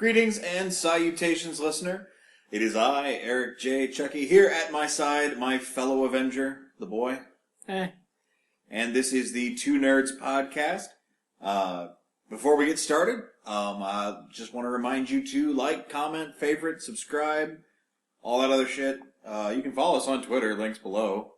Greetings and salutations, listener. It is I, Eric J. Chucci, here at my side, my fellow Avenger, the boy. And this is the Two Nerds podcast. Before we get started, I just want to remind you to like, comment, favorite, subscribe, all that other shit. You can follow us on Twitter, links below.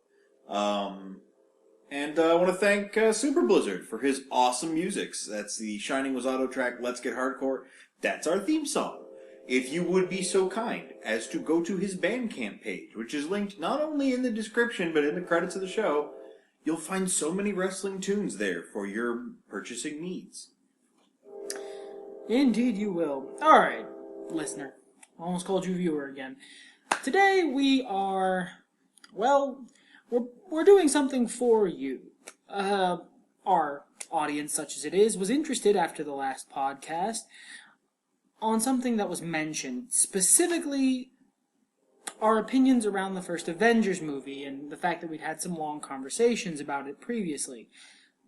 And I want to thank Super Blizzard for his awesome musics. That's the Shining Was Auto track, Let's Get Hardcore. That's our theme song. If you would be so kind as to go to his Bandcamp page, which is linked not only in the description but in the credits of the show, you'll find so many wrestling tunes there for your purchasing needs. Indeed you will. Alright, listener. Almost called you viewer again. Today we are, well, we're doing something for you. Our audience, such as it is, was interested after the last podcast on something that was mentioned, specifically our opinions around the first Avengers movie and the fact that we'd had some long conversations about it previously.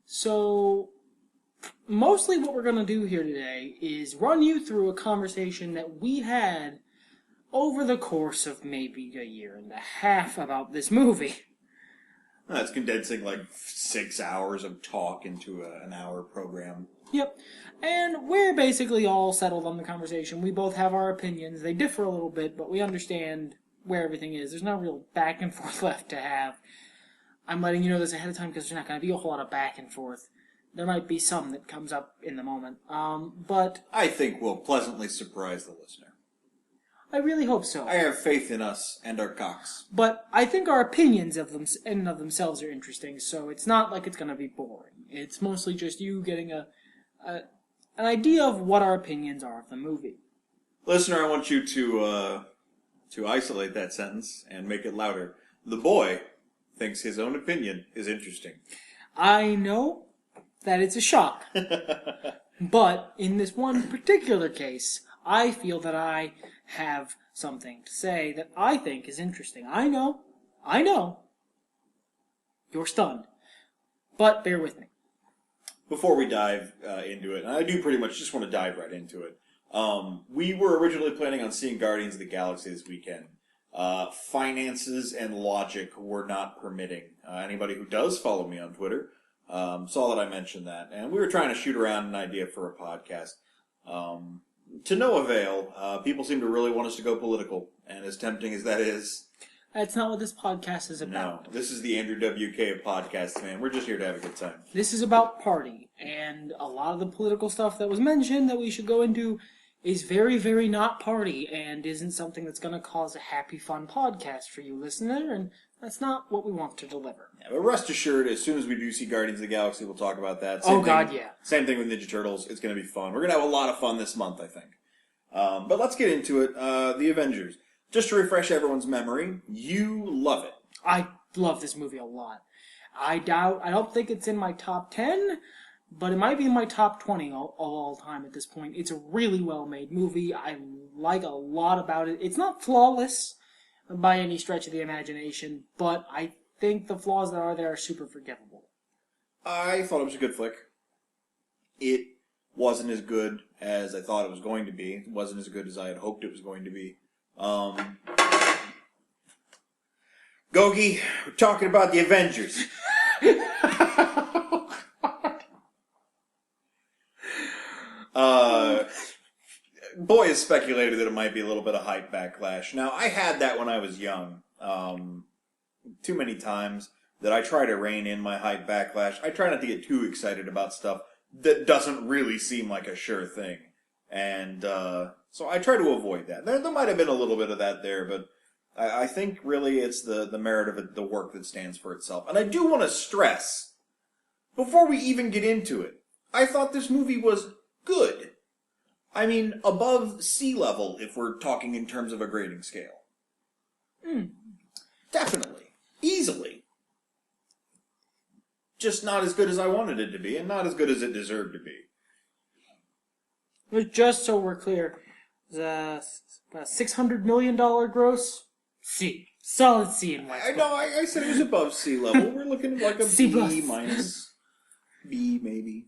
So, mostly what we're going to do here today is run you through a conversation that we had over the course of maybe a year and a half about this movie. That's condensing like 6 hours of talk into an hour program. Yep. And we're basically all settled on the conversation. We both have our opinions. They differ a little bit, but we understand where everything is. There's no real back and forth left to have. I'm letting you know this ahead of time because there's not going to be a whole lot of back and forth. There might be some that comes up in the moment. But I think we'll pleasantly surprise the listener. I really hope so. I have faith in us and our cocks. But I think our opinions of them in and of themselves are interesting, so it's not like it's going to be boring. It's mostly just you getting an idea of what our opinions are of the movie. Listener, I want you to isolate that sentence and make it louder. The boy thinks his own opinion is interesting. I know that it's a shock. But in this one particular case, I feel that I have something to say that I think is interesting. I know. You're stunned. But bear with me. Before we dive into it, and I do pretty much just want to dive right into it, we were originally planning on seeing Guardians of the Galaxy this weekend. Finances and logic were not permitting. Anybody who does follow me on Twitter saw that I mentioned that. And we were trying to shoot around an idea for a podcast. To no avail. People seem to really want us to go political. And as tempting as that is... That's not what this podcast is about. No, this is the Andrew W.K. of podcasts, man. We're just here to have a good time. This is about party. And a lot of the political stuff that was mentioned that we should go into is very, very not party and isn't something that's going to cause a happy, fun podcast for you, listener. And that's not what we want to deliver. Yeah, but rest assured, as soon as we do see Guardians of the Galaxy, we'll talk about that. God, yeah. Same thing with Ninja Turtles. It's going to be fun. We're going to have a lot of fun this month, I think. But let's get into it. The Avengers. Just to refresh everyone's memory, you love it. I love this movie a lot. I don't think it's in my top 10, but it might be in my top 20 of all time at this point. It's a really well-made movie. I like a lot about it. It's not flawless by any stretch of the imagination, but I think the flaws that are there are super forgivable. I thought it was a good flick. It wasn't as good as I thought it was going to be. It wasn't as good as I had hoped it was going to be. Gogi, we're talking about the Avengers. Boy has speculated that it might be a little bit of hype backlash. Now, I had that when I was young. Too many times that I try to rein in my hype backlash. I try not to get too excited about stuff that doesn't really seem like a sure thing. And so I try to avoid that. There might have been a little bit of that there, but I think really it's the merit of it, the work that stands for itself. And I do want to stress, before we even get into it, I thought this movie was good. I mean, above sea level, if we're talking in terms of a grading scale. Definitely. Easily. Just not as good as I wanted it to be, and not as good as it deserved to be. Just so we're clear, the $600 million gross? C. Solid C in White Square. I said it was above sea level. We're looking at like a C+. B minus. B, maybe.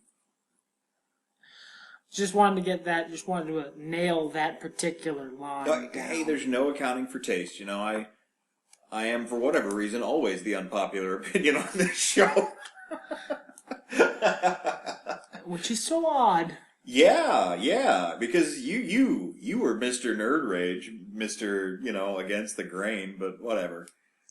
Just wanted to get that. Just wanted to nail that particular line. Hey, there's no accounting for taste. You know, I am, for whatever reason, always the unpopular opinion on this show. Which is so odd. Yeah, because you were Mr. Nerd Rage, Mr. Against the grain, but whatever.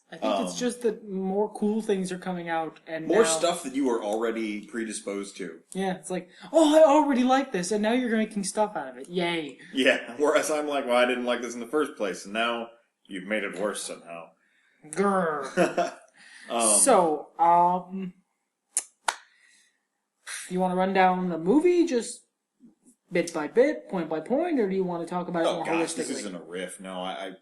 I think it's just that more cool things are coming out, and more now, stuff that you were already predisposed to. Yeah, it's like, oh, I already like this, and now you're making stuff out of it. Yay! Yeah, whereas I'm like, well, I didn't like this in the first place, and now you've made it worse somehow. Grrr. You want to run down the movie just bit by bit, point by point, or do you want to talk about it more holistically? This isn't a riff. No, I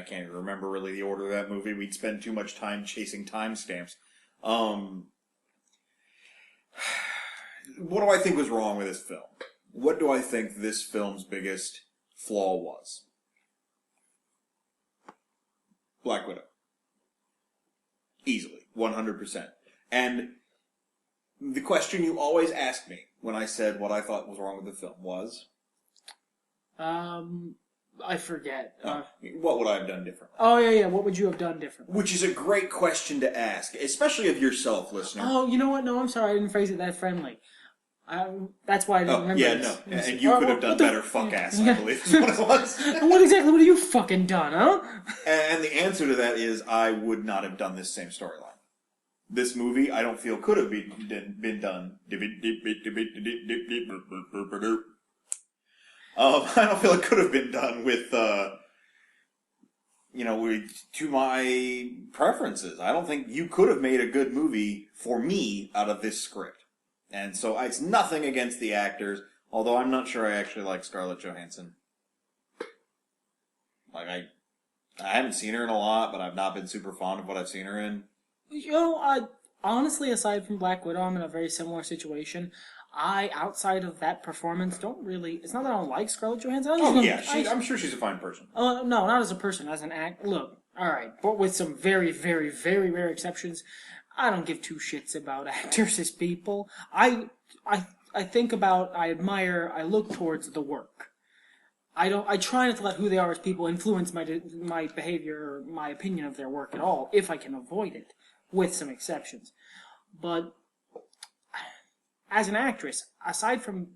can't even remember really the order of that movie. We'd spend too much time chasing timestamps. What do I think was wrong with this film? What do I think this film's biggest flaw was? Black Widow. Easily. 100%. And the question you always asked me when I said what I thought was wrong with the film was? I forget. What would I have done differently? Oh, yeah. What would you have done differently? Which is a great question to ask, especially of yourself, listener. Oh, you know what? No, I'm sorry. I didn't phrase it that friendly. That's why I didn't remember this. And you could have done better fuck-ass, I believe is what it was. And what have you fucking done, huh? And the answer to that is I would not have done this same storyline. This movie, I don't feel could have been done. I don't feel it could have been done with, to my preferences. I don't think you could have made a good movie for me out of this script. And so it's nothing against the actors, although I'm not sure I actually like Scarlett Johansson. Like, I haven't seen her in a lot, but I've not been super fond of what I've seen her in. Honestly, aside from Black Widow, I'm in a very similar situation. Outside of that performance, don't really... It's not that I don't like Scarlett Johansson. I'm sure she's a fine person. No, not as a person, as an act. Look, alright, but with some very, very, very rare exceptions, I don't give two shits about actors as people. I think about, I admire, I look towards the work. I try not to let who they are as people influence my behavior or my opinion of their work at all, if I can avoid it, with some exceptions. But as an actress, aside from,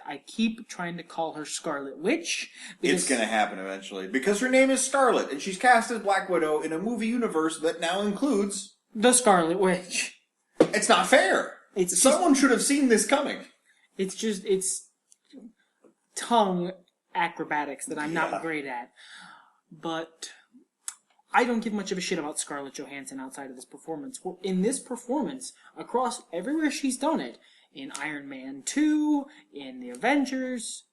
I keep trying to call her Scarlet Witch. It's going to happen eventually. Because her name is Scarlet, and she's cast as Black Widow in a movie universe that now includes... the Scarlet Witch. It's not fair. Someone should have seen this coming. It's tongue acrobatics that I'm not great at. But I don't give much of a shit about Scarlett Johansson outside of this performance. Well, in this performance, across everywhere she's done it, in Iron Man 2, in the Avengers,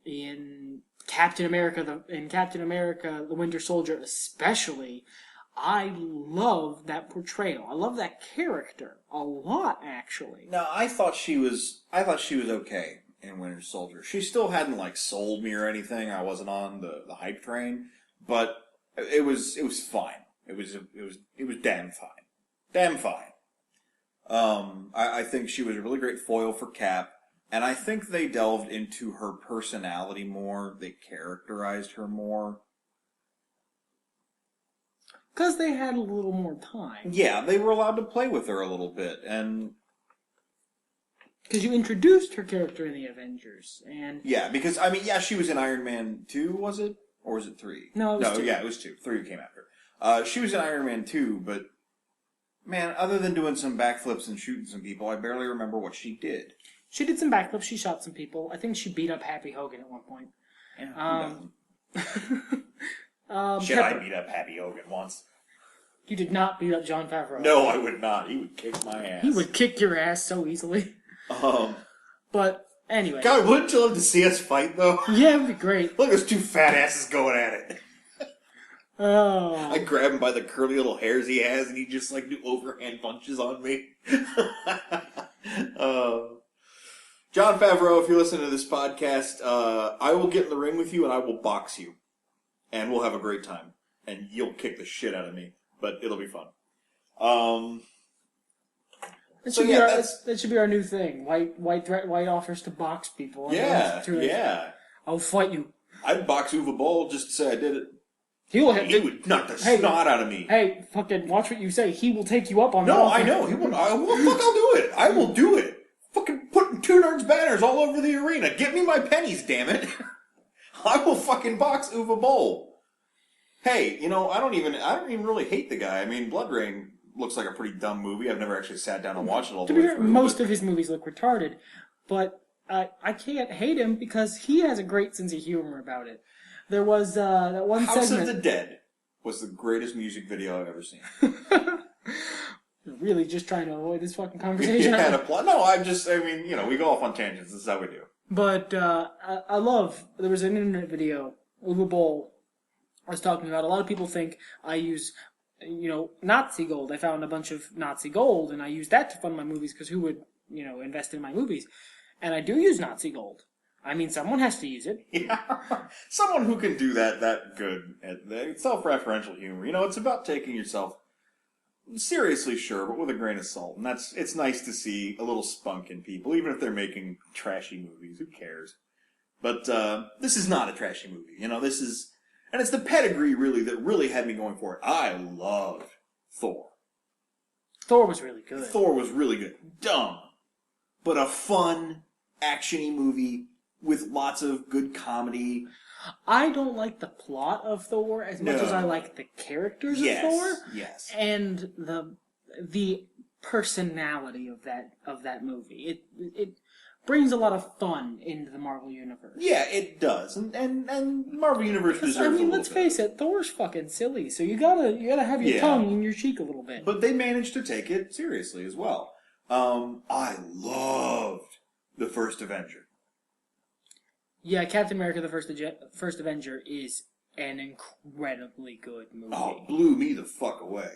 in Captain America, the Winter Soldier especially, I love that portrayal. I love that character a lot, actually. No, I thought she was okay in Winter Soldier. She still hadn't sold me or anything. I wasn't on the hype train, but it was fine. It was damn fine. Damn fine. I think she was a really great foil for Cap, and I think they delved into her personality more. They characterized her more. Because they had a little more time. Yeah, they were allowed to play with her a little bit, and... Because you introduced her character in the Avengers, and... Yeah, because, she was in Iron Man 2, was it? Or was it 3? No, it was 2. Yeah, it was 2. 3 came after. She was in Iron Man 2, but... Man, other than doing some backflips and shooting some people, I barely remember what she did. She did some backflips, she shot some people. I think she beat up Happy Hogan at one point. Yeah, Shit, I beat up Happy Hogan once. You did not beat up Jon Favreau. No, I would not. He would kick my ass. He would kick your ass so easily. But, anyway. God, wouldn't you love to see us fight, though? Yeah, it would be great. Look, there's two fat asses going at it. Oh. I grab him by the curly little hairs he has, and he just, do overhand punches on me. Jon Favreau, if you listen to this podcast, I will get in the ring with you, and I will box you. And we'll have a great time. And you'll kick the shit out of me. But it'll be fun. That So should be yeah, that should be our new thing. White offers to box people. yeah. I'll fight you. I'd box Uwe Boll just to say I did it. He would knock the snot out of me. Hey, fucking watch what you say. He will take you up on that. No, I know. He will. I'll do it. I will do it. Fucking putting Two Nerds banners all over the arena. Give me my pennies, damn it. I will fucking box Uwe Boll. Hey, I don't even really hate the guy. I mean, Blood Rain looks like a pretty dumb movie. I've never actually sat down and watched it all the way through. Most of his movies look retarded, but I can't hate him because he has a great sense of humor about it. There was that one House segment. of the Dead was the greatest music video I've ever seen. You're really just trying to avoid this fucking conversation. No, we go off on tangents. This is how we do. But I love, there was an internet video, Uwe Boll I was talking about. A lot of people think I use, Nazi gold. I found a bunch of Nazi gold, and I use that to fund my movies, because who would, invest in my movies? And I do use Nazi gold. I mean, someone has to use it. Yeah. Someone who can do that good at self-referential humor. It's about taking yourself seriously, sure, but with a grain of salt. And it's nice to see a little spunk in people, even if they're making trashy movies. Who cares? But this is not a trashy movie. This is... And it's the pedigree, really, that really had me going for it. I loved Thor. Thor was really good. Thor was really good. Dumb. But a fun, action-y movie with lots of good comedy. I don't like the plot of Thor as much as I like the characters of Thor. Yes. And the personality of that movie. It brings a lot of fun into the Marvel Universe. Yeah, it does. And Marvel Universe deserves a little let's face it, Thor's fucking silly, so you gotta have your tongue in your cheek a little bit. But they managed to take it seriously as well. I loved the first Avenger. Yeah, Captain America: The First Avenger is an incredibly good movie. Oh, blew me the fuck away.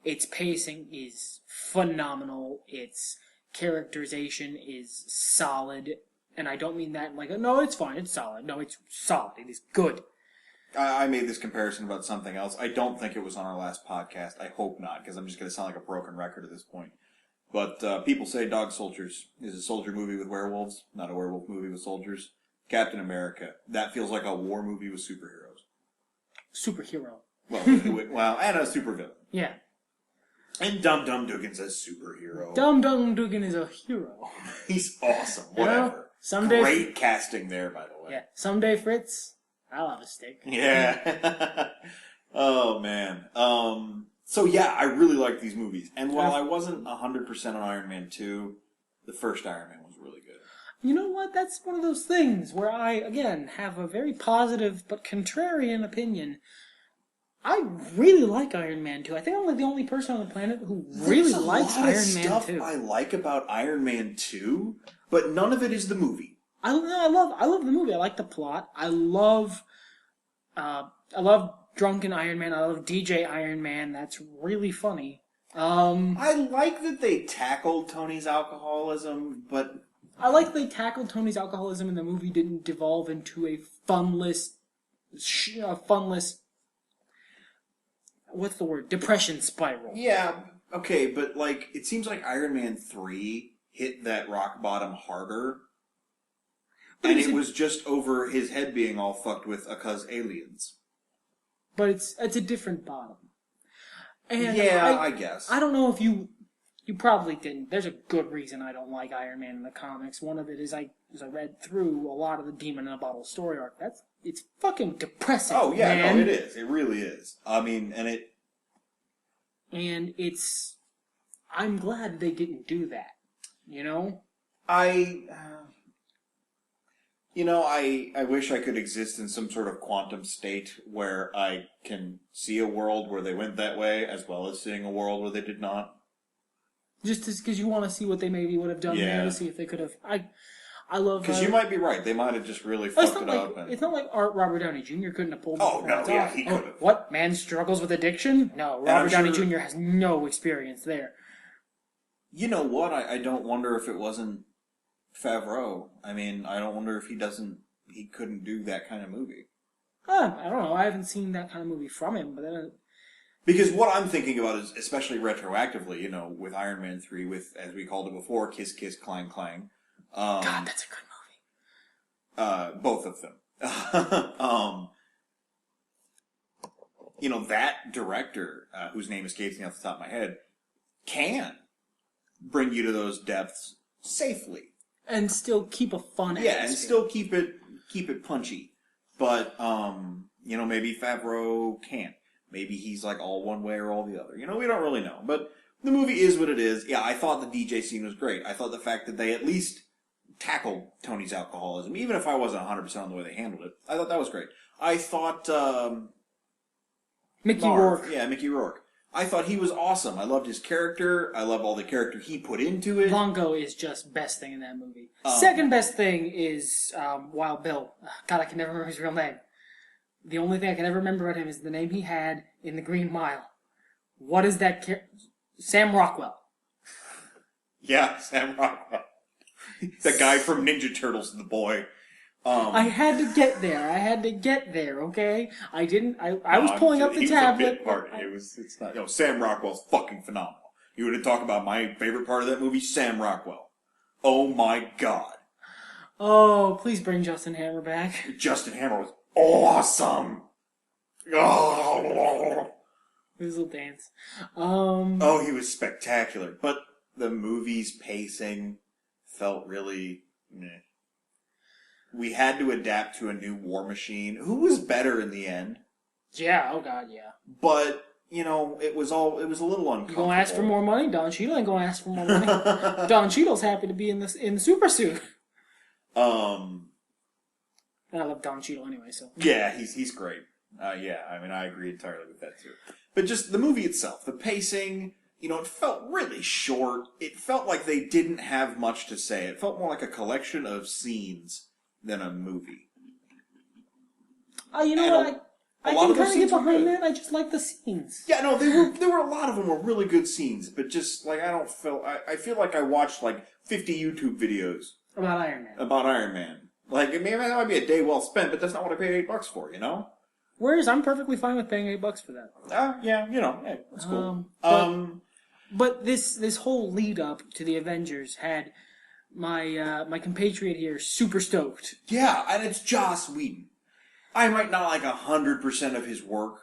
Its pacing is phenomenal. Its characterization is solid. And I don't mean that like, no, it's fine, it's solid. No, it's solid. It is good. I made this comparison about something else. I don't think it was on our last podcast. I hope not, because I'm just going to sound like a broken record at this point. But people say Dog Soldiers is a soldier movie with werewolves, not a werewolf movie with soldiers. Captain America, that feels like a war movie with superheroes. Superhero. Well, and a supervillain. Yeah. And Dum Dum Dugan's a superhero. Dum Dum Dugan is a hero. He's awesome. Whatever. Someday, great casting there, by the way. Yeah. Someday, Fritz, I'll have a steak. Yeah. Oh, man. So, yeah, I really like these movies. And while I wasn't 100% on Iron Man 2, the first Iron Man was really good. You know what? That's one of those things where I, again, have a very positive but contrarian opinion. I really like Iron Man 2. I think I'm like the only person on the planet who really likes Iron Man 2. There's a lot of stuff I like about Iron Man 2, but none of it is the movie. I love the movie. I like the plot. I love Drunken Iron Man. I love DJ Iron Man. That's really funny. I like that they tackled Tony's alcoholism, but I like they tackled Tony's alcoholism and the movie didn't devolve into a funless, what's the word? Depression spiral. Yeah, okay, but it seems like Iron Man 3 hit that rock bottom harder. And it was just over his head being all fucked with because aliens. But it's a different bottom. And yeah, I guess. I don't know if you probably didn't. There's a good reason I don't like Iron Man in the comics. One of it is I read through a lot of the Demon in a Bottle story arc. It's fucking depressing. Oh yeah, man. No, it is. It really is. I mean, and it's. I'm glad they didn't do that. I wish I could exist in some sort of quantum state where I can see a world where they went that way, as well as seeing a world where they did not. Just because you want to see what they maybe would have done there, to see if they could have. I love. Because you might be right. They might have just really fucked it up. It's not like Robert Downey Jr. couldn't have pulled. Oh no, yeah, he could have. What, man struggles with addiction? No, Robert Downey Jr. has no experience there. You know what? I don't wonder if it wasn't Favreau. I mean, I don't wonder if he couldn't do that kind of movie. I don't know. I haven't seen that kind of movie from him, but Because what I'm thinking about is, especially retroactively, with Iron Man 3, with, as we called it before, Kiss Kiss Clang Clang. God, that's a good movie. Both of them. That director, whose name escapes me off the top of my head, can bring you to those depths safely. And still keep a fun atmosphere. Yeah, and still keep it punchy. But, maybe Favreau can't. Maybe he's like all one way or all the other. We don't really know. But the movie is what it is. Yeah, I thought the DJ scene was great. I thought the fact that they at least tackled Tony's alcoholism, even if I wasn't 100% on the way they handled it, I thought that was great. I thought... Mickey Rourke. Yeah, Mickey Rourke. I thought he was awesome. I loved his character. I love all the character he put into it. Longo is just best thing in that movie. Second best thing is Wild Bill. God, I can never remember his real name. The only thing I can ever remember about him is the name he had in The Green Mile. What is that Sam Rockwell. Yeah, Sam Rockwell. The guy from Ninja Turtles, the boy. I had to get there, okay? I didn't... I was pulling up the tablet. It's not... Sam Rockwell's fucking phenomenal. You were to talk about my favorite part of that movie, Sam Rockwell. Oh my god. Oh, please bring Justin Hammer back. Justin Hammer was awesome. Oh. His little dance. Oh, he was spectacular. But the movie's pacing felt really meh. We had to adapt to a new War Machine, who was better in the end. Yeah, oh god, yeah. But, it was a little uncomfortable. You gonna ask for more money? Don Cheadle ain't gonna ask for more money. Don Cheadle's happy to be in the super suit. And I love Don Cheadle anyway, so. Yeah, he's great. I agree entirely with that too. But just the movie itself, the pacing, it felt really short. It felt like they didn't have much to say. It felt more like a collection of scenes than a movie. I can kind of get behind that. I just like the scenes. Yeah, no, there were a lot of them were really good scenes, but just like I feel like I watched like 50 YouTube videos about Iron Man. Like maybe that might be a day well spent, but that's not what I paid $8 for, Whereas I'm perfectly fine with paying $8 for that. Yeah, hey, that's cool. But this whole lead up to the Avengers had my compatriot here super stoked. Yeah, and it's Joss Whedon. I might not like 100% of his work.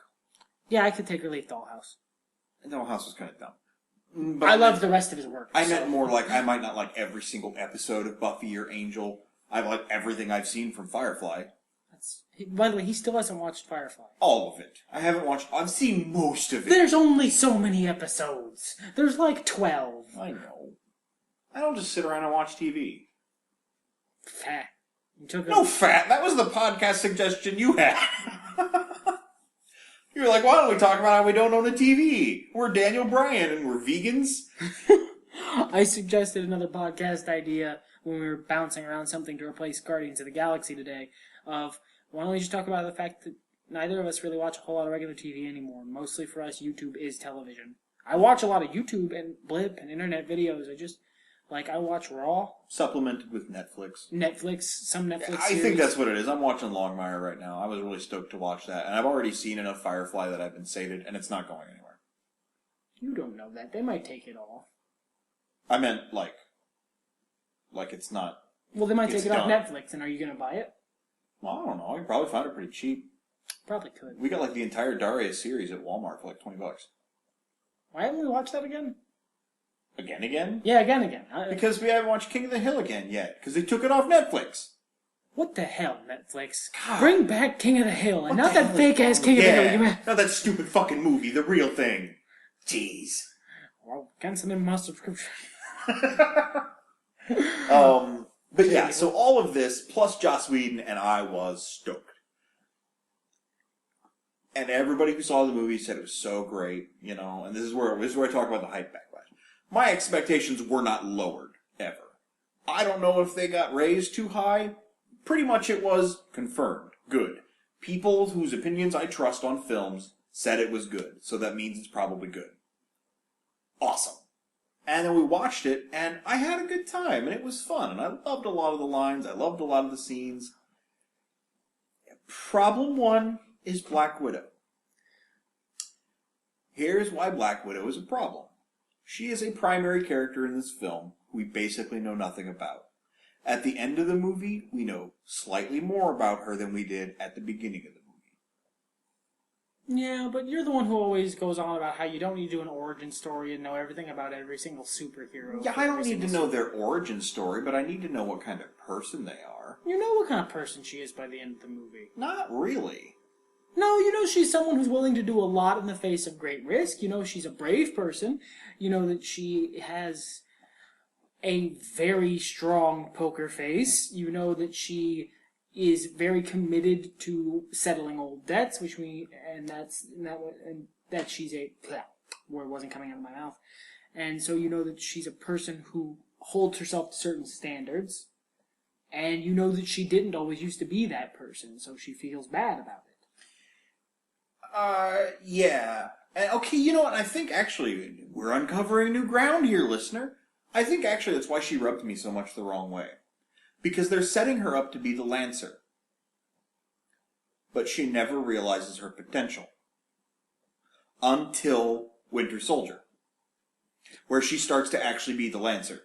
Yeah, I could take or leave Dollhouse. Dollhouse was kind of dumb. But I love the rest of his work. I meant more like I might not like every single episode of Buffy or Angel. I like everything I've seen from Firefly. By the way, he still hasn't watched Firefly. All of it. I've seen most of it. There's only so many episodes. There's like 12. I know. I don't just sit around and watch TV. Fat. Fat. That was the podcast suggestion you had. You were like, why don't we talk about how we don't own a TV? We're Daniel Bryan and we're vegans. I suggested another podcast idea when we were bouncing around something to replace Guardians of the Galaxy today of, why don't we just talk about the fact that neither of us really watch a whole lot of regular TV anymore. Mostly for us, YouTube is television. I watch a lot of YouTube and Blip and internet videos. I watch Raw. Supplemented with Netflix. Some Netflix I series. think that's what it is. I'm watching Longmire right now. I was really stoked to watch that. And I've already seen enough Firefly that I've been sated, and it's not going anywhere. You don't know that. They might take it off. I meant, it's not... Well, they might take it off Netflix, and are you going to buy it? Well, I don't know. I can probably find it pretty cheap. Probably could. We got, the entire Darius series at Walmart for, $20. Why haven't we watched that again? Again? Yeah, again. Because we haven't watched King of the Hill again yet. Because they took it off Netflix. What the hell, Netflix? God. Bring back King of the Hill, and not that fake-ass King of the Hill. Not that stupid fucking movie, the real thing. Jeez. Well, cancel in my subscription. But yeah, so all of this, plus Joss Whedon, and I was stoked. And everybody who saw the movie said it was so great, and this is where I talk about the hype backlash. My expectations were not lowered, ever. I don't know if they got raised too high. Pretty much it was confirmed. Good. People whose opinions I trust on films said it was good, so that means it's probably good. Awesome. And then we watched it, and I had a good time, and it was fun, and I loved a lot of the lines, I loved a lot of the scenes. Problem one is Black Widow. Here's why Black Widow is a problem. She is a primary character in this film who we basically know nothing about. At the end of the movie, we know slightly more about her than we did at the beginning of the movie. Yeah, but you're the one who always goes on about how you don't need to do an origin story and know everything about every single superhero. Yeah, I don't need to know their origin story, but I need to know what kind of person they are. You know what kind of person she is by the end of the movie. Not really. No, you know she's someone who's willing to do a lot in the face of great risk. You know she's a brave person. You know that she has a very strong poker face. You know that she is very committed to settling old debts, and that she's a word wasn't coming out of my mouth. And so you know that she's a person who holds herself to certain standards, and you know that she didn't always used to be that person, so she feels bad about it. Yeah. Okay, you know what? I think actually we're uncovering new ground here, listener. I think actually that's why she rubbed me so much the wrong way. Because they're setting her up to be the Lancer. But she never realizes her potential. Until Winter Soldier. Where she starts to actually be the Lancer.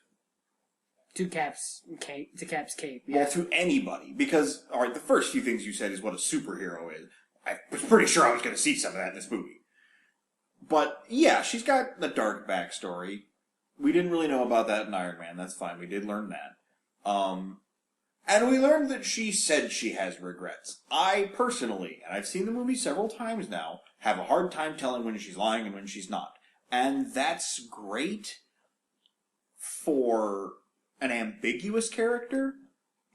To Cap's cape. Yeah. Well, to anybody. Because, alright, the first few things you said is what a superhero is. I was pretty sure I was going to see some of that in this movie. But, yeah, she's got a dark backstory. We didn't really know about that in Iron Man. That's fine. We did learn that. And we learned that she said she has regrets. I personally, and I've seen the movie several times now, have a hard time telling when she's lying and when she's not. And that's great for an ambiguous character,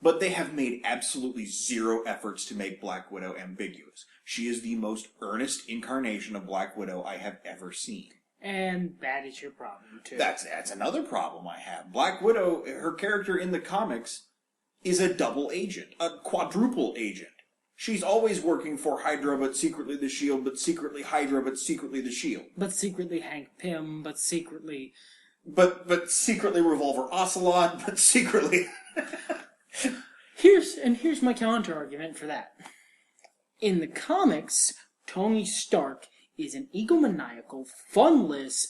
but they have made absolutely zero efforts to make Black Widow ambiguous. She is the most earnest incarnation of Black Widow I have ever seen. And that is your problem, too. That's another problem I have. Black Widow, her character in the comics, is a double agent, a quadruple agent. She's always working for Hydra, but secretly the S.H.I.E.L.D., but secretly Hydra, but secretly the S.H.I.E.L.D. But secretly Hank Pym, but secretly... But secretly Revolver Ocelot, but secretly... Here's my counter-argument for that. In the comics, Tony Stark is an egomaniacal, funless,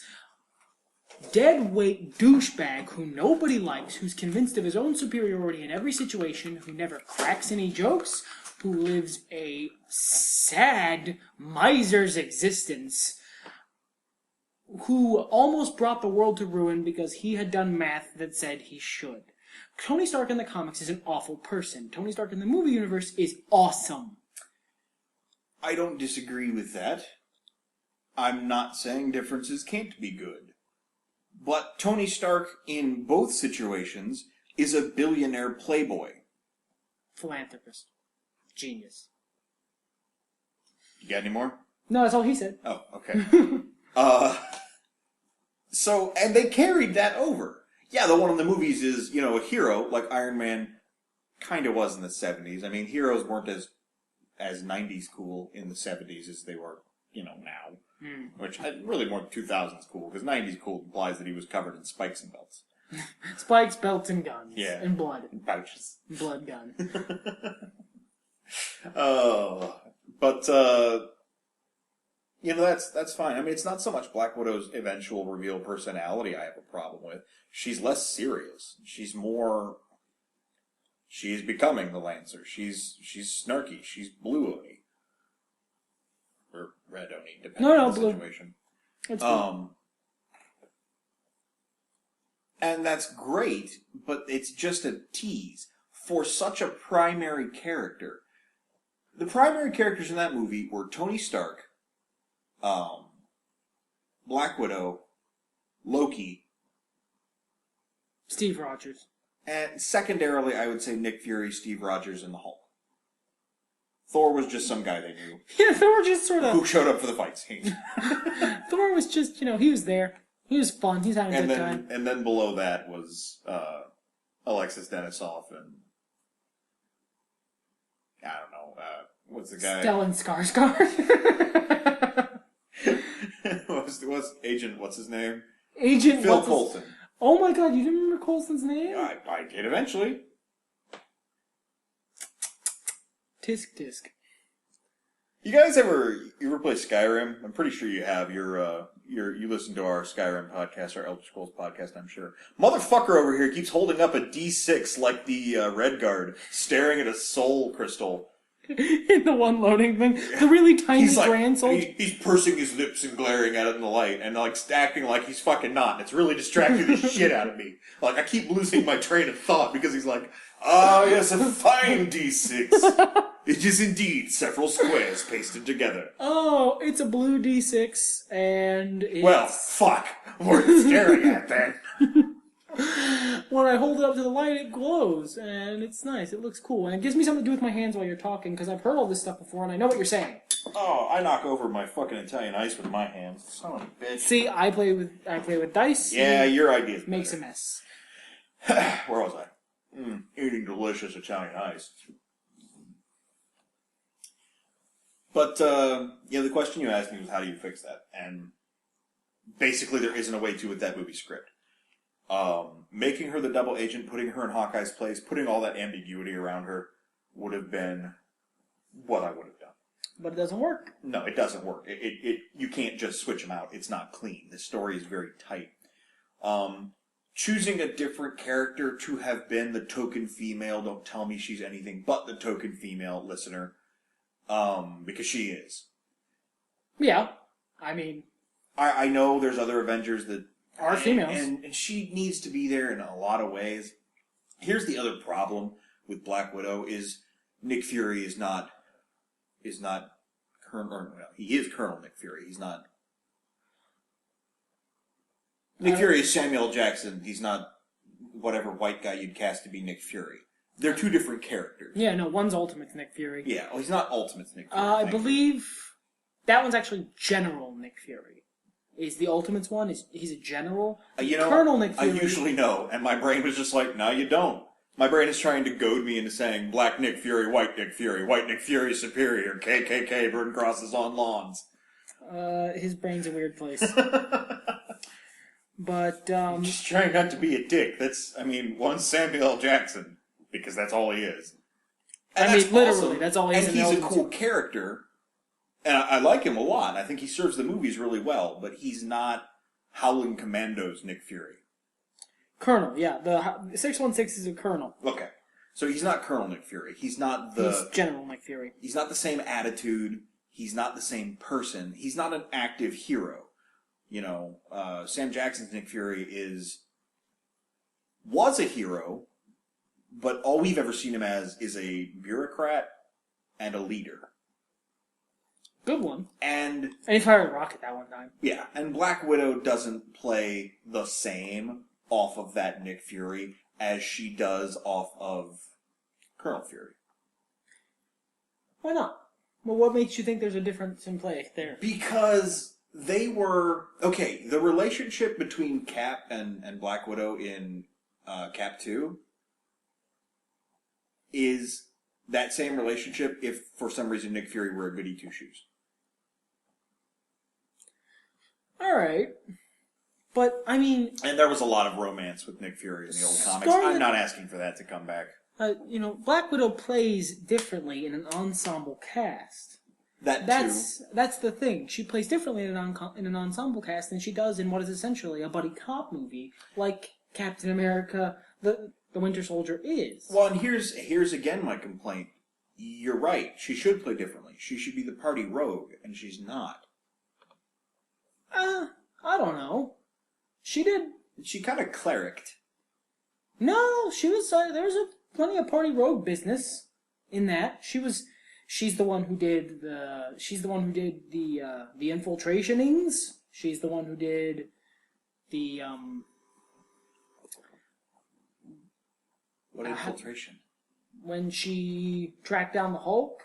dead-weight douchebag who nobody likes, who's convinced of his own superiority in every situation, who never cracks any jokes, who lives a sad miser's existence, who almost brought the world to ruin because he had done math that said he should. Tony Stark in the comics is an awful person. Tony Stark in the movie universe is awesome. I don't disagree with that. I'm not saying differences can't be good. But Tony Stark, in both situations, is a billionaire playboy. Philanthropist. Genius. You got any more? No, that's all he said. Oh, okay. And they carried that over. Yeah, the one in the movies is, a hero, like Iron Man kind of was in the 70s. I mean, heroes weren't as 90s cool in the 70s as they were, now. Which really more 2000s cool, because 90s cool implies that he was covered in spikes and belts. Spikes, belts, and guns. Yeah. And blood. And pouches. Blood gun. That's fine. I mean, it's not so much Black Widow's eventual reveal personality I have a problem with. She's less serious. She's becoming the Lancer. She's snarky. She's blue Oni. Or red Oni, depending on the blue. situation. It's blue. And that's great, but it's just a tease for such a primary character. The primary characters in that movie were Tony Stark, Black Widow, Loki, Steve Rogers. And secondarily, I would say Nick Fury, Steve Rogers, and the Hulk. Thor was just some guy they knew. Yeah, Thor just sort of... Who showed up for the fight scene. Thor was just, he was there. He was fun. He's having a good time. And then below that was Alexis Denisov and... I don't know. What's the guy? Stellan Skarsgård. what's Agent... What's his name? Agent... Phil Coulson. Oh my god, you didn't remember Coulson's name? I did eventually. Tisk tisk. You guys you ever play Skyrim? I'm pretty sure you have. You listen to our Skyrim podcast, our Elder Scrolls podcast, I'm sure. Motherfucker over here keeps holding up a D6 like the Redguard, staring at a soul crystal. In the one loading thing, the really tiny grand soul. He's pursing his lips and glaring at it in the light, and like acting like he's fucking not. It's really distracting the shit out of me. Like I keep losing my train of thought because he's like, "Ah, yes, a fine D6. It is indeed several squares pasted together." Oh, it's a blue D6, and it's... Well, fuck. What are you staring at then? When I hold it up to the light, it glows, and it's nice. It looks cool, and it gives me something to do with my hands while you're talking, because I've heard all this stuff before, and I know what you're saying. Oh, I knock over my fucking Italian ice with my hands. Son of a bitch. See, I play with dice. Yeah, your idea makes a mess. Where was I? Eating delicious Italian ice. But, the question you asked me was how do you fix that? And basically there isn't a way to with that movie script. Making her the double agent, putting her in Hawkeye's place, putting all that ambiguity around her would have been what I would have done. But it doesn't work. No, it doesn't work. You can't just switch them out. It's not clean. The story is very tight. Choosing a different character to have been the token female, don't tell me she's anything but the token female, listener. Because she is. Yeah. I mean... I know there's other Avengers that are females. And she needs to be there in a lot of ways. Here's the other problem with Black Widow is Nick Fury is not Colonel, or no, he is Colonel Nick Fury. He's not. Nick Fury is Samuel Jackson. He's not whatever white guy you'd cast to be Nick Fury. They're two different characters. Yeah, no, one's Ultimate Nick Fury. Yeah, well, he's not Ultimate Nick Fury. I believe that one's actually General Nick Fury. Is the Ultimates one? He's a general? Colonel Nick Fury. I usually know, and my brain was just like, no, you don't. My brain is trying to goad me into saying Black Nick Fury, White Nick Fury superior, KKK, burn crosses on lawns. His brain's a weird place. But, I'm just trying not to be a dick. One Samuel L. Jackson, because that's all he is. And literally, awesome. That's all he is. And he's a cool character. And I like him a lot. I think he serves the movies really well, but he's not Howling Commandos Nick Fury. Colonel, yeah. The 616 is a colonel. Okay. So he's not Colonel Nick Fury. He's General Nick Fury. He's not the same attitude. He's not the same person. He's not an active hero. Sam Jackson's Nick Fury was a hero, but all we've ever seen him as is a bureaucrat and a leader. Good one. And he fired a rocket that one time. Yeah, and Black Widow doesn't play the same off of that Nick Fury as she does off of Colonel Fury. Why not? Well, what makes you think there's a difference in play there? Because they were... Okay, the relationship between Cap and Black Widow in Cap 2 is that same relationship if, for some reason, Nick Fury were a goody two-shoes. Alright. But, And there was a lot of romance with Nick Fury in the old comics. I'm not asking for that to come back. Black Widow plays differently in an ensemble cast. That's the thing. She plays differently in an ensemble cast than she does in what is essentially a buddy cop movie, like Captain America, the Winter Soldier is. Well, and here's again my complaint. You're right. She should play differently. She should be the party rogue, and she's not. I don't know. She did. She kind of clericked. No, she was. There's plenty of party rogue business in that. She's the one who did the. She's the one who did the infiltrationings. She's the one who did the What infiltration? When she tracked down the Hulk.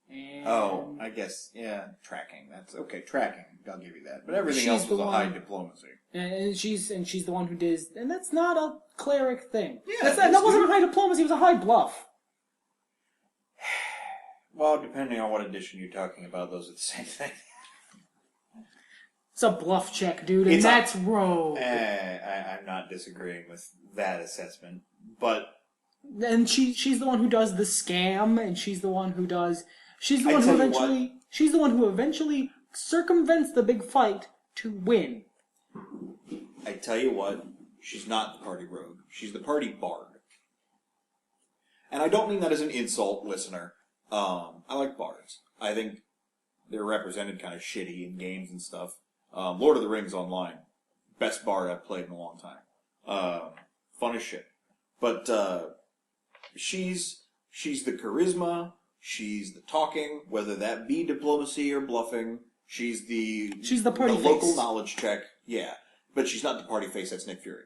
And I guess, yeah, tracking. That's okay, tracking. I'll give you that. But everything else was a high diplomacy. And she's the one who did, and that's not a cleric thing. Yeah, that wasn't a high diplomacy. It was a high bluff. Well, depending on what edition you're talking about, those are the same thing. It's a bluff check, dude, and that's rogue. I'm not disagreeing with that assessment, but... And she's the one who does the scam, and she's the one who does... She's the one who eventually... She's the one who eventually circumvents the big fight to win. I tell you what, she's not the party rogue. She's the party bard. And I don't mean that as an insult, listener. I like bards. I think they're represented kind of shitty in games and stuff. Lord of the Rings Online. Best bard I've played in a long time. Fun as shit. But she's the charisma, she's the talking, whether that be diplomacy or bluffing. She's the party face. Local knowledge check. Yeah. But she's not the party face, that's Nick Fury.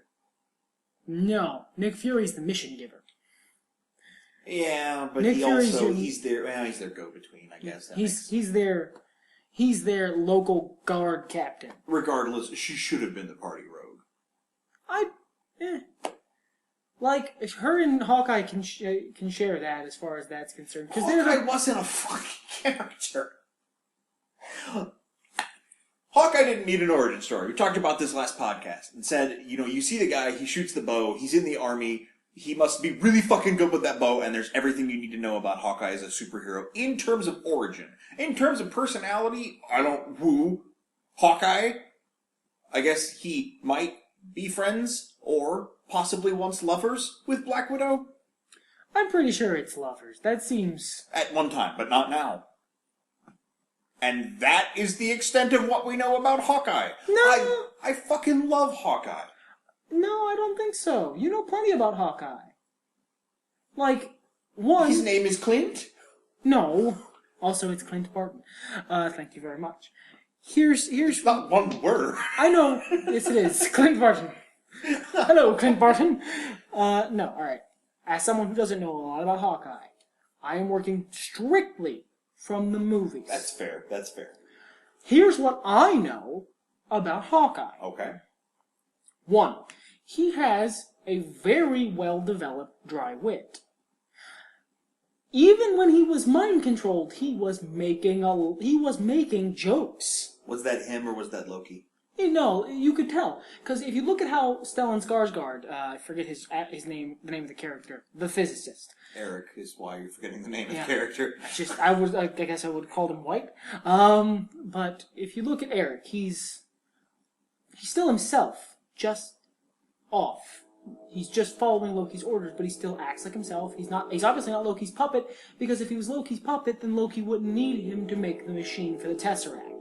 No, Nick Fury's the mission giver. Yeah, but Nick Fury's he's their go-between, I guess. He's their local guard captain. Regardless, she should have been the party rogue. Like, her and Hawkeye can share that as far as that's concerned. Hawkeye wasn't a fucking character. Hawkeye didn't need an origin story. We talked about this last podcast and said, you see the guy, he shoots the bow, he's in the army, he must be really fucking good with that bow, and there's everything you need to know about Hawkeye as a superhero in terms of origin. In terms of personality, I don't woo Hawkeye. I guess he might be friends, or possibly once lovers, with Black Widow. I'm pretty sure it's lovers. That seems... At one time, but not now. And that is the extent of what we know about Hawkeye. No! I fucking love Hawkeye. No, I don't think so. You know plenty about Hawkeye. Like, one... His name is Clint? No. Also, it's Clint Barton. Thank you very much. Here's... It's not one word. I know. Yes, it is. Clint Barton. Hello, Clint Barton. No, alright. As someone who doesn't know a lot about Hawkeye, I am working strictly from the movies. That's fair. Here's what I know about Hawkeye. Okay. 1. He has a very well-developed dry wit. Even when he was mind-controlled, he was making jokes. Was that him or was that Loki? No, you could tell. Because if you look at how Stellan Skarsgård, I forget his name, the name of the character, the physicist. Eric is why you're forgetting the name of the character. I guess I would call him White. But if you look at Eric, he's still himself, just off. He's just following Loki's orders, but he still acts like himself. He's obviously not Loki's puppet, because if he was Loki's puppet, then Loki wouldn't need him to make the machine for the Tesseract.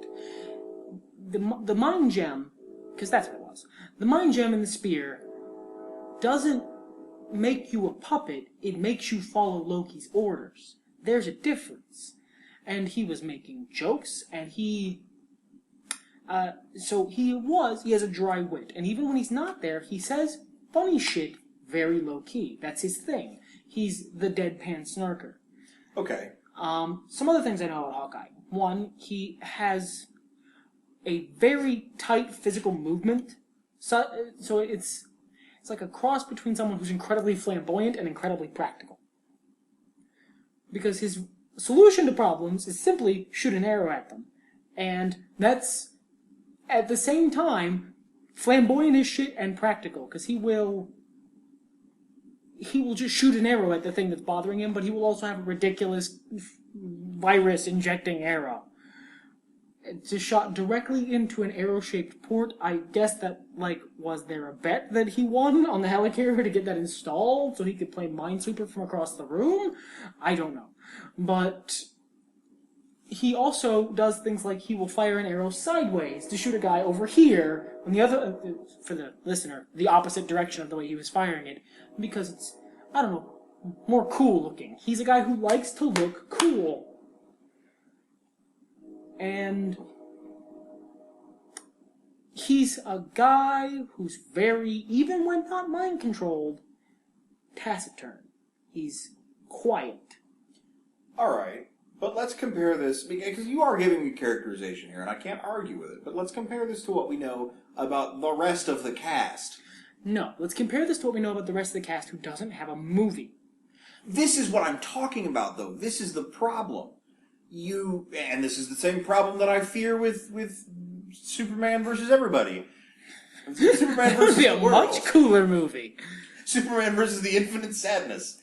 The mind gem, because that's what it was, the mind gem in the spear doesn't make you a puppet, it makes you follow Loki's orders. There's a difference. And he was making jokes, and he has a dry wit. And even when he's not there, he says funny shit very low-key. That's his thing. He's the deadpan snarker. Okay. Some other things I know about Hawkeye. 1, he has a very tight physical movement. So it's like a cross between someone who's incredibly flamboyant and incredibly practical. Because his solution to problems is simply shoot an arrow at them. And that's, at the same time, flamboyant as shit and practical. Because he will just shoot an arrow at the thing that's bothering him, but he will also have a ridiculous virus-injecting arrow. It's just shot directly into an arrow-shaped port. I guess that, was there a bet that he won on the helicarrier to get that installed so he could play Minesweeper from across the room? I don't know. But he also does things like he will fire an arrow sideways to shoot a guy over here, on the other, for the listener, the opposite direction of the way he was firing it, because it's, I don't know, more cool looking. He's a guy who likes to look cool. And he's a guy who's very, even when not mind-controlled, taciturn. He's quiet. Alright, but let's compare this, because you are giving me characterization here, and I can't argue with it, but let's compare this to what we know about the rest of the cast. No, let's compare this to what we know about the rest of the cast who doesn't have a movie. This is what I'm talking about, though. This is the problem. And this is the same problem that I fear with Superman versus everybody. Superman versus the world. It would be a much cooler movie. Superman versus the Infinite Sadness.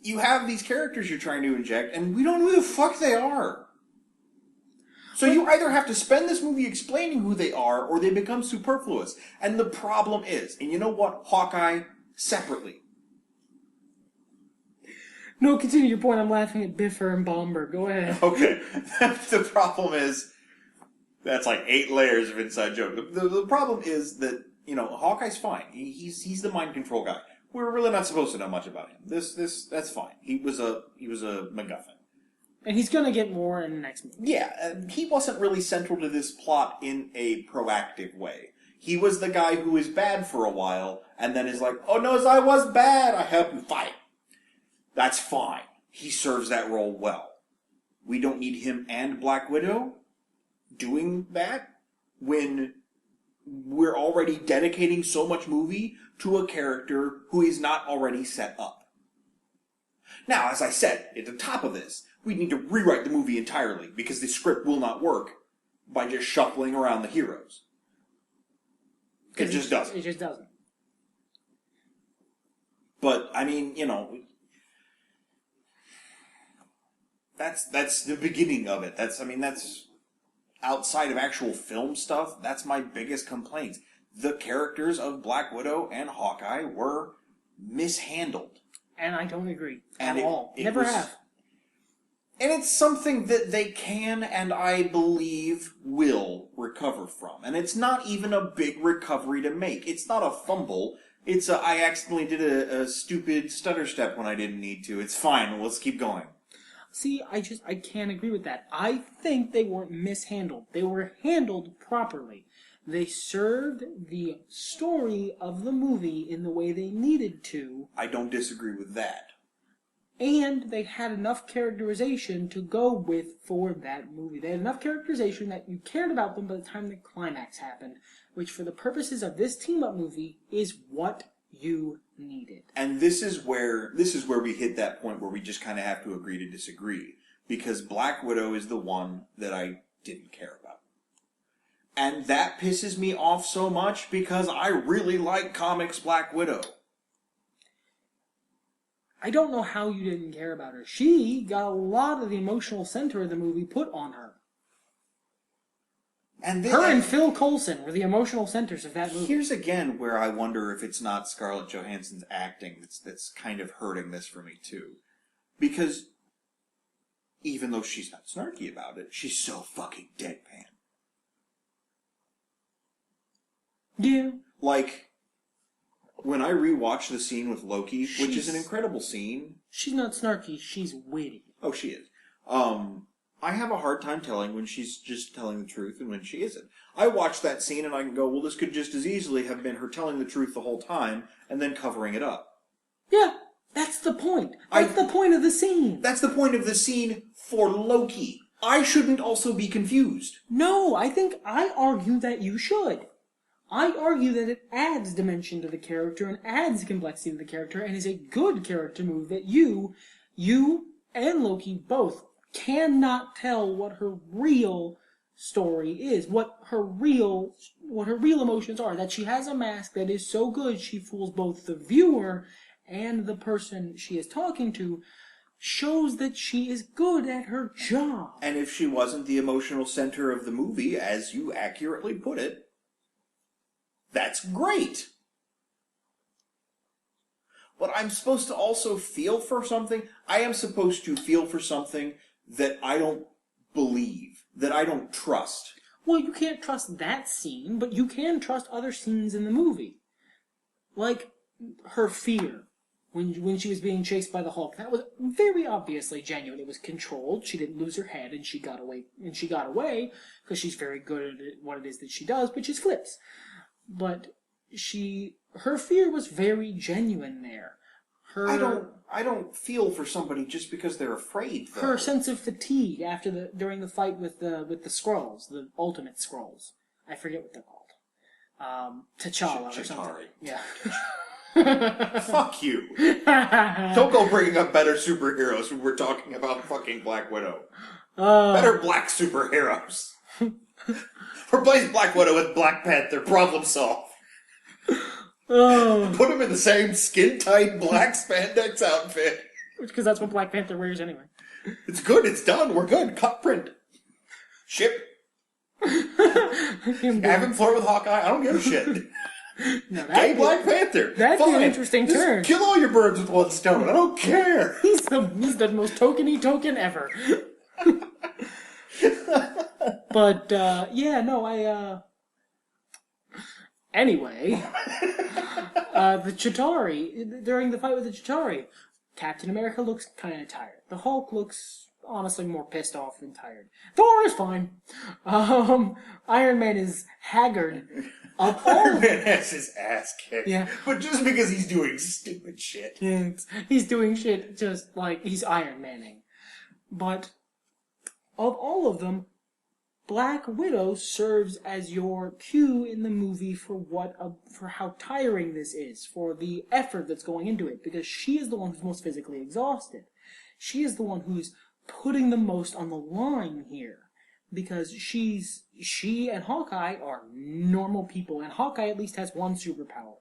you have these characters you're trying to inject, and we don't know who the fuck they are. So you either have to spend this movie explaining who they are, or they become superfluous. And the problem is, and you know what? Hawkeye, separately. No, continue your point. I'm laughing at Biffer and Bomber. Go ahead. Okay. The problem is, that's like 8 layers of inside joke. The problem is that, Hawkeye's fine. He's the mind control guy. We're really not supposed to know much about him. That's fine. He was a MacGuffin. And he's going to get more in the next movie. Yeah, he wasn't really central to this plot in a proactive way. He was the guy who is bad for a while, and then is like, oh no, I was bad, I helped you fight. That's fine. He serves that role well. We don't need him and Black Widow doing that when we're already dedicating so much movie to a character who is not already set up. Now, as I said, at the top of this, we need to rewrite the movie entirely because the script will not work by just shuffling around the heroes. It just doesn't. It just doesn't. But, I mean, that's the beginning of it. That's outside of actual film stuff, that's my biggest complaint. The characters of Black Widow and Hawkeye were mishandled. And I don't agree at all. Never have. And it's something that they can, and I believe will, recover from. And it's not even a big recovery to make. It's not a fumble. It's I accidentally did a stupid stutter step when I didn't need to. It's fine. Let's keep going. See, I can't agree with that. I think they weren't mishandled. They were handled properly. They served the story of the movie in the way they needed to. I don't disagree with that. And they had enough characterization to go with for that movie. They had enough characterization that you cared about them by the time the climax happened, which for the purposes of this team-up movie is what you needed. And this is where we hit that point where we just kind of have to agree to disagree. Because Black Widow is the one that I didn't care about. And that pisses me off so much because I really like comics Black Widow. I don't know how you didn't care about her. She got a lot of the emotional center of the movie put on her. And Phil Coulson were the emotional centers of that movie. Here's again where I wonder if it's not Scarlett Johansson's acting that's kind of hurting this for me too. Because even though she's not snarky about it, she's so fucking deadpan. Yeah. Like, when I rewatch the scene with Loki, which is an incredible scene... She's not snarky, she's witty. Oh, she is. I have a hard time telling when she's just telling the truth and when she isn't. I watch that scene and I can go, well, this could just as easily have been her telling the truth the whole time and then covering it up. Yeah, that's the point. That's the point of the scene. That's the point of the scene for Loki. I shouldn't also be confused. No, I argue that you should. I argue that it adds dimension to the character and adds complexity to the character and is a good character move that you and Loki both cannot tell what her real story is, what her real emotions are. That she has a mask that is so good she fools both the viewer and the person she is talking to, shows that she is good at her job. And if she wasn't the emotional center of the movie, as you accurately put it, that's great. But I'm supposed to also feel for something. I am supposed to feel for something that I don't believe, that I don't trust. Well, you can't trust that scene, but you can trust other scenes in the movie. Like her fear when she was being chased by the Hulk. That was very obviously genuine. It was controlled. She didn't lose her head, and she got away because she's very good at what it is that she does, which is flips. But her fear was very genuine there. I don't feel for somebody just because they're afraid, though. Her sense of fatigue during the fight with the Skrulls, the Ultimate Skrulls. I forget what they're called. T'Challa or something. Yeah. Fuck you. Don't go bringing up better superheroes when we're talking about fucking Black Widow. Better black superheroes. Replace Black Widow with Black Panther. Problem solved. Put him in the same skin-tight black spandex outfit. Because that's what Black Panther wears anyway. It's good. It's done. We're good. Cut print. Ship. Have him flirt with Hawkeye. I don't give a shit. No, Gay Black Panther. That'd Fine. be an interesting Just turn. kill all your birds with one stone. I don't care. He's the most tokeny token ever. But anyway, the Chitauri, during the fight with the Chitauri, Captain America looks kind of tired. The Hulk looks honestly more pissed off than tired. Thor is fine. Iron Man is haggard. Iron Man has his ass kicked. Yeah. But just because he's doing stupid shit. Yeah, he's doing shit just like he's Iron Manning. But of all of them, Black Widow serves as your cue in the movie for for how tiring this is, for the effort that's going into it, because she is the one who's most physically exhausted. She is the one who's putting the most on the line here, because she and Hawkeye are normal people, and Hawkeye at least has one superpower.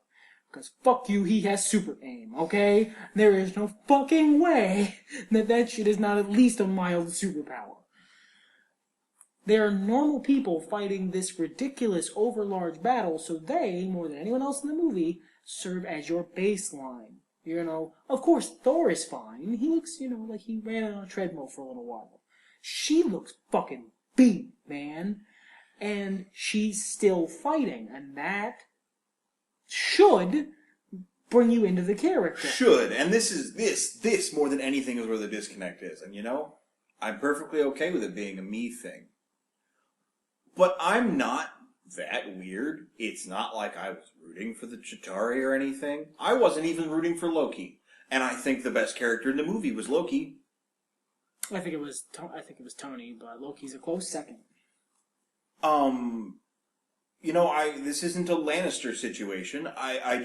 Because fuck you, he has super aim, okay? There is no fucking way that shit is not at least a mild superpower. They are normal people fighting this ridiculous overlarge battle, so they, more than anyone else in the movie, serve as your baseline. You know, of course, Thor is fine. He looks, like he ran on a treadmill for a little while. She looks fucking beat, man. And she's still fighting, and that should bring you into the character. Should, and this more than anything is where the disconnect is. And I'm perfectly okay with it being a me thing. But I'm not that weird. It's not like I was rooting for the Chitauri or anything. I wasn't even rooting for Loki. And I think the best character in the movie was Loki. I think it was Tony, but Loki's a close second. This isn't a Lannister situation. I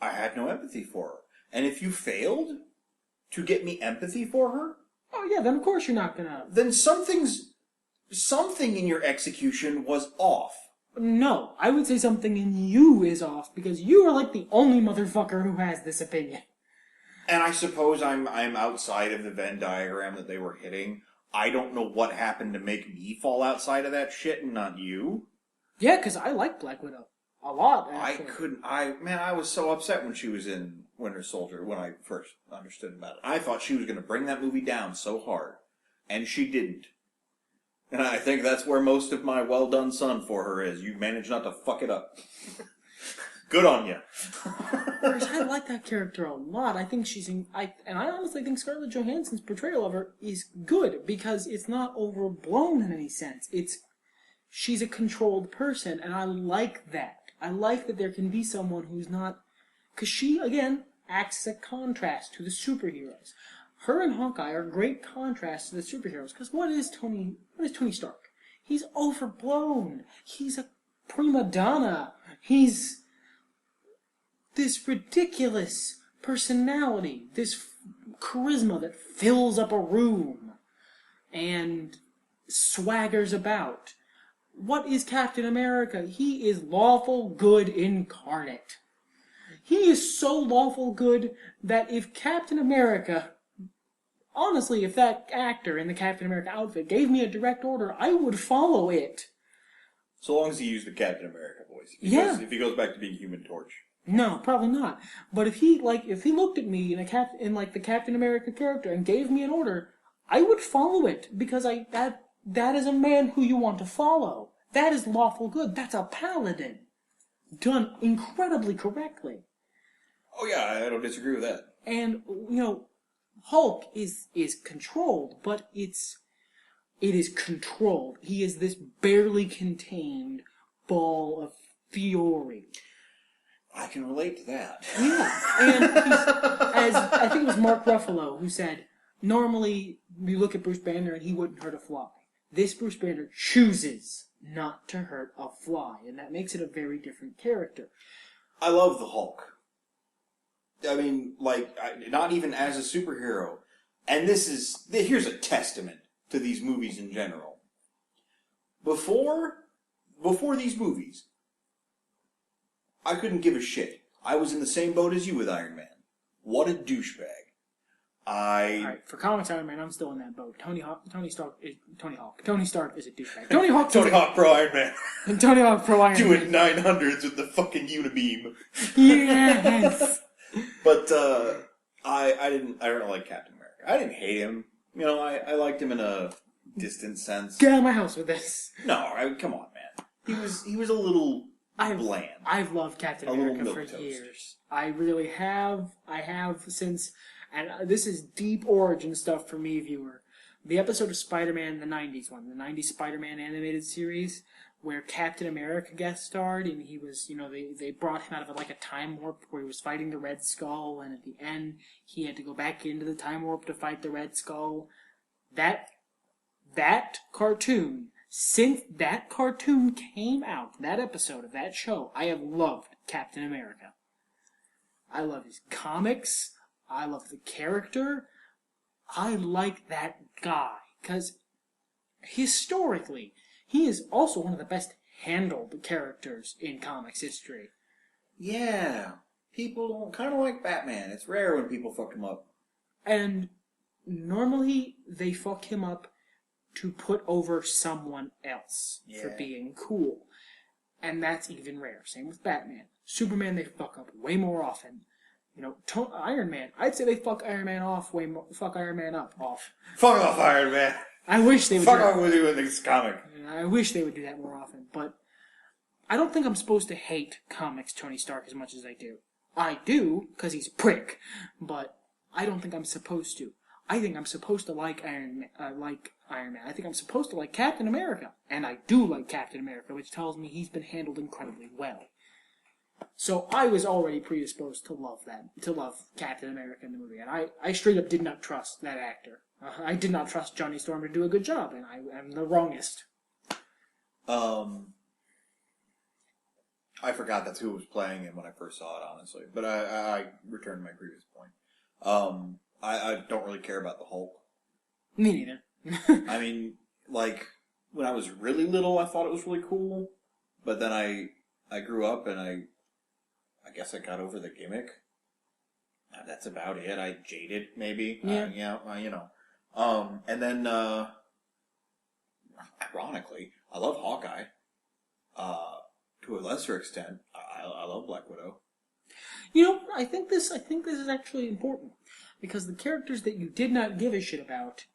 had no empathy for her. And if you failed to get me empathy for her... Oh yeah, then of course you're not gonna... Then something in your execution was off. No, I would say something in you is off, because you are like the only motherfucker who has this opinion. And I suppose I'm outside of the Venn diagram that they were hitting. I don't know what happened to make me fall outside of that shit and not you. Yeah, because I like Black Widow a lot, actually. I was so upset when she was in Winter Soldier when I first understood about it. I thought she was going to bring that movie down so hard. And she didn't. And I think that's where most of my well done son for her is. You managed not to fuck it up. Good on you. Whereas I like that character a lot. I think I honestly think Scarlett Johansson's portrayal of her is good because it's not overblown in any sense. She's a controlled person, and I like that. I like that there can be someone who's not, because she again acts as a contrast to the superheroes. Her and Hawkeye are great contrasts to the superheroes. Because what is Tony Stark? He's overblown. He's a prima donna. He's this ridiculous personality, this charisma that fills up a room and swaggers about. What is Captain America? He is lawful good incarnate. He is so lawful good that if Captain America... Honestly, if that actor in the Captain America outfit gave me a direct order, I would follow it. So long as he used the Captain America voice. If he goes back to being Human Torch. No, probably not. But if he looked at me in the Captain America character and gave me an order, I would follow it because that is a man who you want to follow. That is lawful good. That's a paladin. Done incredibly correctly. Oh yeah, I don't disagree with that. And, Hulk is controlled, but it is controlled. He is this barely contained ball of fury. I can relate to that. Yeah, and as I think it was Mark Ruffalo who said, normally you look at Bruce Banner and he wouldn't hurt a fly. This Bruce Banner chooses not to hurt a fly, and that makes it a very different character. I love the Hulk. I mean, not even as a superhero. And here's a testament to these movies in general. Before these movies, I couldn't give a shit. I was in the same boat as you with Iron Man. What a douchebag. Alright, for comics Iron Man, I'm still in that boat. Tony Stark is a douchebag. Tony Hawk Pro Iron Man. Tony Hawk Pro Iron Doing Man. 900s with the fucking unibeam. Yes! But, I don't like Captain America. I didn't hate him. You know, I liked him in a distant sense. Get out of my house with this. No, come on, man. He was a little bland. I've loved Captain America for years. I really have. I have since, and this is deep origin stuff for me, viewer. The episode of Spider-Man, the 90s one, the 90s Spider-Man animated series, where Captain America guest starred, and he was, they brought him out of like a time warp where he was fighting the Red Skull, and at the end, he had to go back into the time warp to fight the Red Skull. That cartoon, since that cartoon came out, that episode of that show, I have loved Captain America. I love his comics. I love the character. I like that guy. Because historically, he is also one of the best handled characters in comics history. Yeah. People don't kind of like Batman. It's rare when people fuck him up. And normally, they fuck him up to put over someone else for being cool. And that's even rare. Same with Batman. Superman, they fuck up way more often. Iron Man, I'd say they fuck Iron Man off fuck Iron Man up off. Fuck off, Iron Man. I wish they would fuck off with you in this comic. I wish they would do that more often, but I don't think I'm supposed to hate comics Tony Stark as much as I do. I do, because he's a prick, but I don't think I'm supposed to. I think I'm supposed to like Iron Man. I think I'm supposed to like Captain America. And I do like Captain America, which tells me he's been handled incredibly well. So I was already predisposed to love Captain America in the movie. And I straight up did not trust that actor. I did not trust Johnny Storm to do a good job, and I am the wrongest. I forgot that's who was playing him when I first saw it, honestly. But I returned to my previous point. I don't really care about the Hulk. Me neither. I mean, like, when I was really little, I thought it was really cool. But then I grew up and I guess I got over the gimmick. That's about it. I jaded, maybe. Yeah. And then, ironically, I love Hawkeye. To a lesser extent, I love Black Widow. I think this is actually important. Because the characters that you did not give a shit about,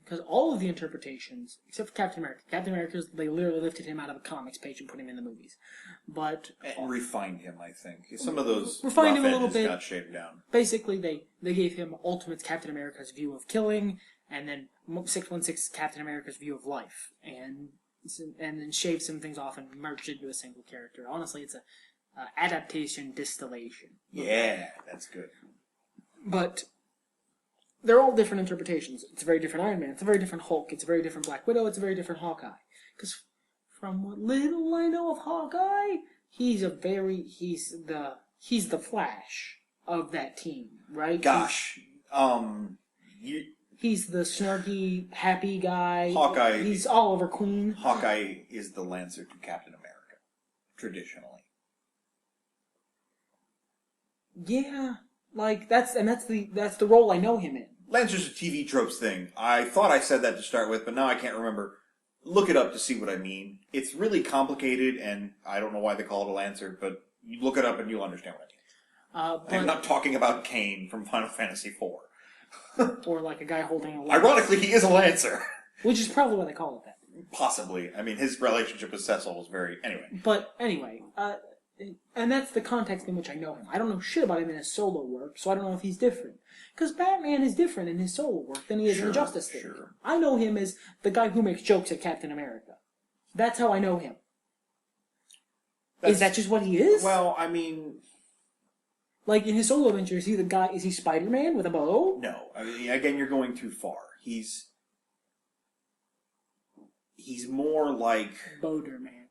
because all of the interpretations, except for Captain America, they literally lifted him out of a comics page and put him in the movies. And refined him, I think. Some of those refined him a little bit. Got shaved down. Basically, they gave him Ultimate Captain America's view of killing, and then 616 Captain America's view of life, and then shaved some things off and merged it into a single character. Honestly, it's a adaptation distillation. Yeah, that's good. But they're all different interpretations. It's a very different Iron Man. It's a very different Hulk. It's a very different Black Widow. It's a very different Hawkeye. Because from what little I know of Hawkeye, he's the Flash of that team, right? Gosh, he's the snarky, happy guy. Hawkeye. He's Oliver Queen. Hawkeye is the Lancer to Captain America, traditionally. Yeah. That's the role I know him in. Lancer's a TV tropes thing. I thought I said that to start with, but now I can't remember. Look it up to see what I mean. It's really complicated, and I don't know why they call it a Lancer, but you look it up and you'll understand what I mean. I'm not talking about Kane from Final Fantasy IV. Or like a guy holding a lance. Ironically, he is a Lancer. Which is probably why they call it that. Possibly. I mean, his relationship with Cecil was very... Anyway. But anyway, and that's the context in which I know him. I don't know shit about him in his solo work, so I don't know if he's different. Because Batman is different in his solo work than he is in Justice League. Sure. I know him as the guy who makes jokes at Captain America. That's how I know him. Is that just what he is? Well, I mean... Like, in his solo adventure, is he Spider-Man with a bow? No. I mean, again, you're going too far. He's more like... Boderman.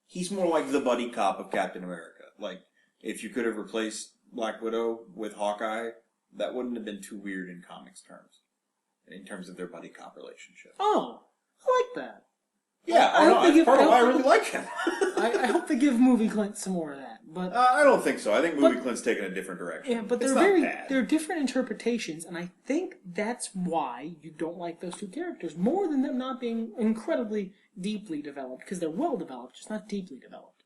He's more like the buddy cop of Captain America. Like, if you could have replaced Black Widow with Hawkeye, that wouldn't have been too weird in comics terms. In terms of their buddy cop relationship. Oh, I like that. Yeah, that's part of why I really like him. I hope they give Movie Clint some more of that. But I don't think so. I think Movie Clint's taking a different direction. yeah, but they're different interpretations, and I think that's why you don't like those two characters more than them not being incredibly deeply developed, because they're well developed, just not deeply developed.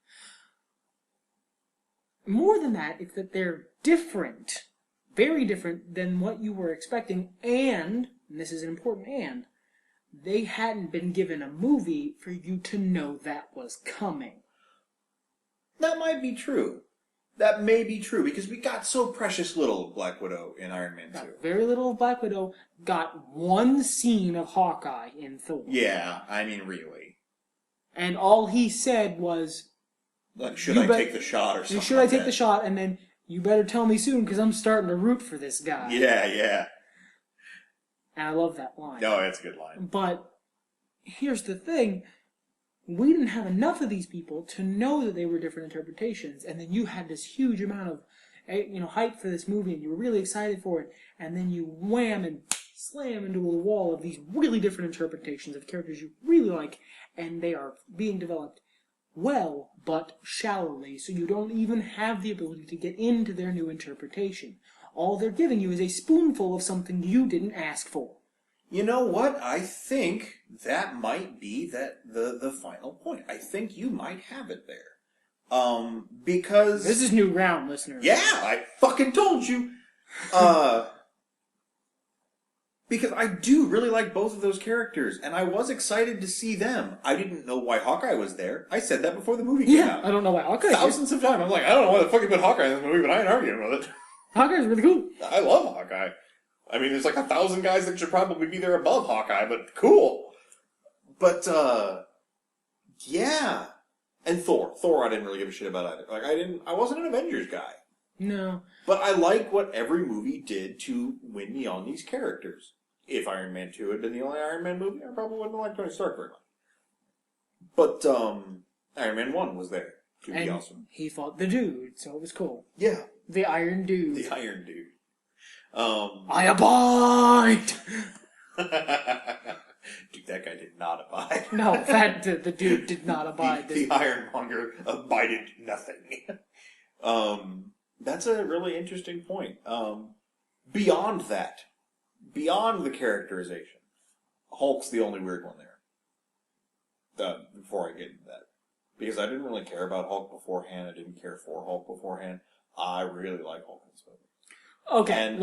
More than that, it's that they're different, very different than what you were expecting, and this is an important and, they hadn't been given a movie for you to know that was coming. That might be true. That may be true, because we got so precious little of Black Widow in Iron Man 2. Got very little of Black Widow, got one scene of Hawkeye in Thor. Yeah, I mean, really. And all he said was... Like, should I take the shot or something? Should I take the shot, and then, you better tell me soon, because I'm starting to root for this guy. Yeah. And I love that line. No, that's a good line. But, here's the thing... We didn't have enough of these people to know that they were different interpretations, and then you had this huge amount of, hype for this movie, and you were really excited for it, and then you wham and slam into a wall of these really different interpretations of characters you really like, and they are being developed well, but shallowly, so you don't even have the ability to get into their new interpretation. All they're giving you is a spoonful of something you didn't ask for. You know what? I think that might be the final point. I think you might have it there. Because... This is new ground, listeners. Yeah, I fucking told you! Because I do really like both of those characters, and I was excited to see them. I didn't know why Hawkeye was there. I said that before the movie came out. I don't know why Hawkeye Thousands of times. I'm like, I don't know why the fuck you put Hawkeye in this movie, but I ain't arguing with it. Hawkeye's really cool. I love Hawkeye. I mean, there's like 1,000 guys that should probably be there above Hawkeye, but cool. But, yeah. And Thor. Thor I didn't really give a shit about either. Like, I wasn't an Avengers guy. No. But I like what every movie did to win me on these characters. If Iron Man 2 had been the only Iron Man movie, I probably wouldn't have liked Tony Stark very much. But, Iron Man 1 was there to be awesome. He fought the dude, so it was cool. Yeah. The Iron Dude. The Iron Dude. I abide! Dude, that guy did not abide. No, the dude did not abide. The Ironmonger abided nothing. That's a really interesting point. Beyond that, beyond the characterization, Hulk's the only weird one there. Before I get into that. Because I didn't really care about Hulk beforehand, I didn't care for Hulk beforehand. I really like Hulk in this movie. Okay. And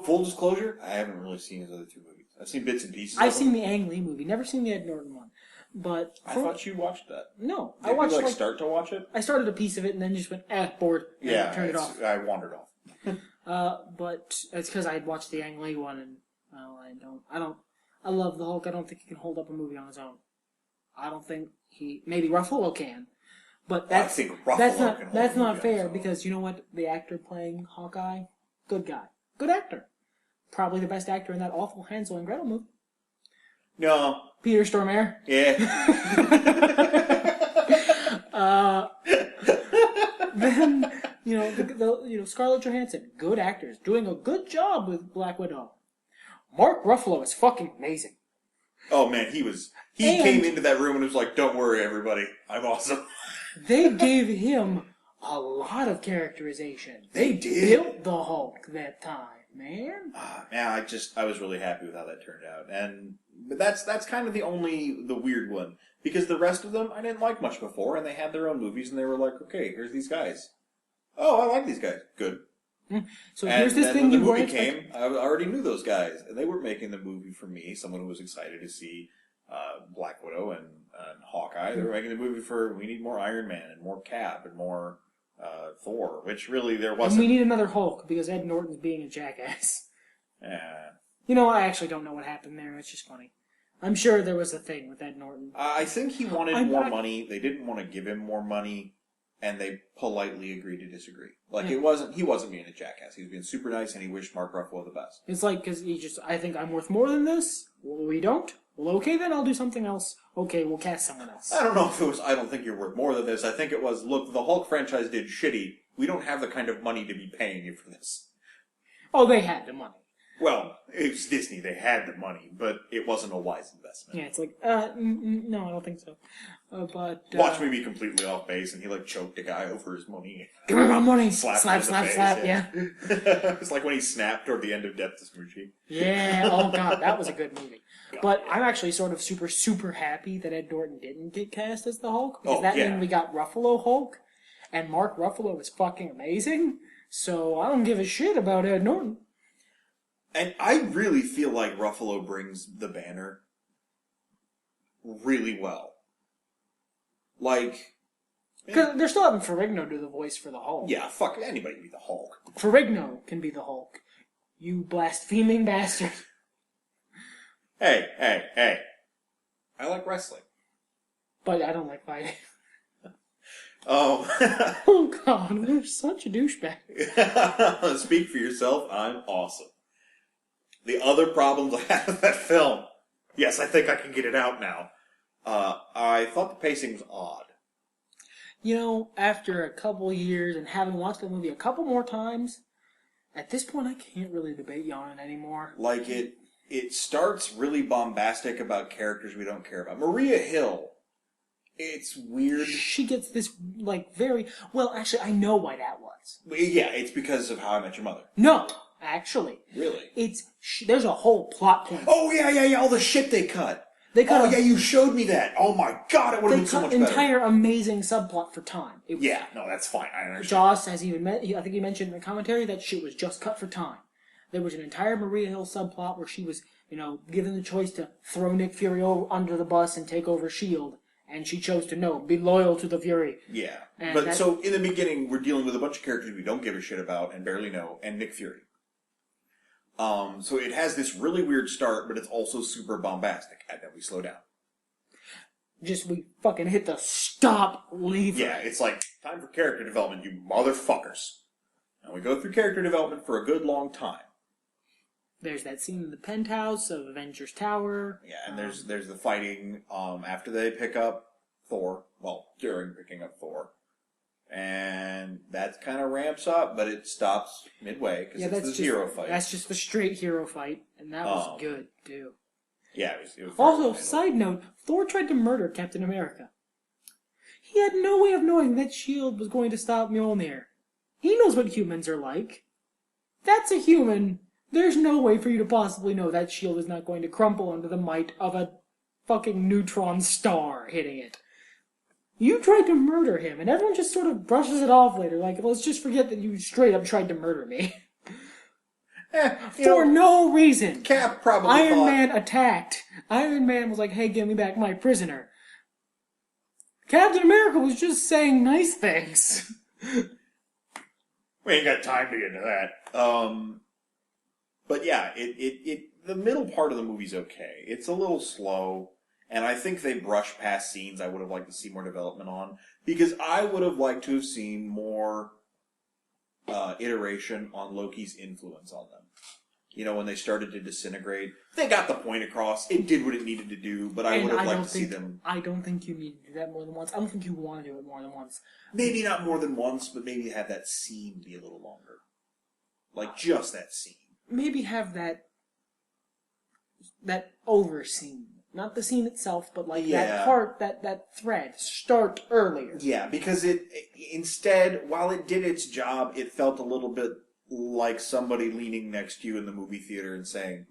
full disclosure, I haven't really seen his other two movies. I've seen bits and pieces. I've seen the Ang Lee movie, never seen the Ed Norton one. But I thought you watched that. No, I watched. Did you start to watch it? I started a piece of it and then just went bored. And turned it off. I wandered off. But it's because I had watched the Ang Lee one, and I love the Hulk. I don't think he can hold up a movie on his own. I don't think maybe Ruffalo can. But that's not fair, because you know what? The actor playing Hawkeye, good guy. Good actor. Probably the best actor in that awful Hansel and Gretel movie. No. Peter Stormare. Yeah. Then, Scarlett Johansson, good actors, doing a good job with Black Widow. Mark Ruffalo is fucking amazing. Oh man, he came into that room and was like, "Don't worry, everybody, I'm awesome." They gave him a lot of characterization. They did. Built the Hulk that time, man. Man, I was really happy with how that turned out, but that's kind of the weird one, because the rest of them I didn't like much before, and they had their own movies, and they were like, "Okay, here's these guys. Oh, I like these guys. Good." So here's this thing when the you movie came, I already knew those guys, and they weren't making the movie for me. Someone who was excited to see Black Widow and Hawkeye. They were making the movie for, we need more Iron Man and more Cap and more Thor, which really there wasn't. And we need another Hulk because Ed Norton's being a jackass. Yeah. I actually don't know what happened there. It's just funny. I'm sure there was a thing with Ed Norton. I think he wanted more money. They didn't want to give him more money, and they politely agreed to disagree. He wasn't being a jackass. He was being super nice, and he wished Mark Ruffalo the best. It's like, because I think I'm worth more than this. Well, we don't. Well, okay, then I'll do something else. Okay, we'll cast someone else. I don't know if it was, I don't think you're worth more than this. I think it was, look, the Hulk franchise did shitty. We don't have the kind of money to be paying you for this. Oh, they had the money. Well, it was Disney. They had the money, but it wasn't a wise investment. Yeah, it's like, no, I don't think so. But watch me be completely off base, and he like choked a guy over his money. Give me my money! Slap, slap, yeah. It's like when he snapped toward the end of Death to Smoochie. Yeah, oh god, that was a good movie. God, but yeah. I'm actually sort of super happy that Ed Norton didn't get cast as the Hulk, because that yeah. means we got Ruffalo Hulk, and Mark Ruffalo is fucking amazing, so I don't give a shit about Ed Norton. And I really feel like Ruffalo brings the banner really well. Like... Because they're still having Ferrigno do the voice for the Hulk. Yeah, fuck, anybody can be the Hulk. Ferrigno can be the Hulk. You blaspheming bastard. Hey. I like wrestling. But I don't like fighting. Oh. Oh god, we're such a douchebag. Speak for yourself, I'm awesome. The other problems I had with that film, yes, I think I can get it out now. I thought the pacing was odd. You know, after a couple years and having watched the movie a couple more times, at this point I can't really debate you on it anymore. Like, it starts really bombastic about characters we don't care about. Maria Hill, it's weird. She gets this, like, very... Well, actually, I know why that was. Yeah, it's because of How I Met Your Mother. No, actually. Really? There's a whole plot point. Oh, yeah, all the shit they cut. Yeah, you showed me that. Oh my god, it would have been so much better. They cut entire amazing subplot for time. Yeah, no, that's fine. I understand. Joss has even I think he mentioned in the commentary that shit was just cut for time. There was an entire Maria Hill subplot where she was, given the choice to throw Nick Fury under the bus and take over S.H.I.E.L.D., and she chose to be loyal to the Fury. Yeah. But so, in the beginning, we're dealing with a bunch of characters we don't give a shit about and barely know, and Nick Fury. So it has this really weird start, but it's also super bombastic, and then we slow down. We fucking hit the stop lever. Yeah, it's like, time for character development, you motherfuckers. And we go through character development for a good long time. There's that scene in the penthouse of Avengers Tower. Yeah, and there's the fighting after they pick up Thor. Well, during picking up Thor. And that kind of ramps up, but it stops midway because it's the hero fight. That's just the straight hero fight, and that was good, too. Yeah, it was also, side note, Thor tried to murder Captain America. He had no way of knowing that S.H.I.E.L.D. was going to stop Mjolnir. He knows what humans are like. That's a human. There's no way for you to possibly know that S.H.I.E.L.D. is not going to crumple under the might of a fucking neutron star hitting it. You tried to murder him, and everyone just sort of brushes it off later. Like, let's just forget that you straight up tried to murder me. For no reason. Cap probably Iron Man attacked. Iron Man was like, hey, give me back my prisoner. Captain America was just saying nice things. We ain't got time to get into that. But yeah, the middle part of the movie's okay. It's a little slow. And I think they brush past scenes I would have liked to see more development on. Because I would have liked to have seen more iteration on Loki's influence on them. When they started to disintegrate. They got the point across. It did what it needed to do, but I would have liked to see them... I don't think you need to do that more than once. I don't think you want to do it more than once. Maybe not more than once, but maybe have that scene be a little longer. Like, just that scene. Maybe have that over scene. Not the scene itself, but that part, that thread, start earlier. Yeah, because it instead, while it did its job, it felt a little bit like somebody leaning next to you in the movie theater and saying,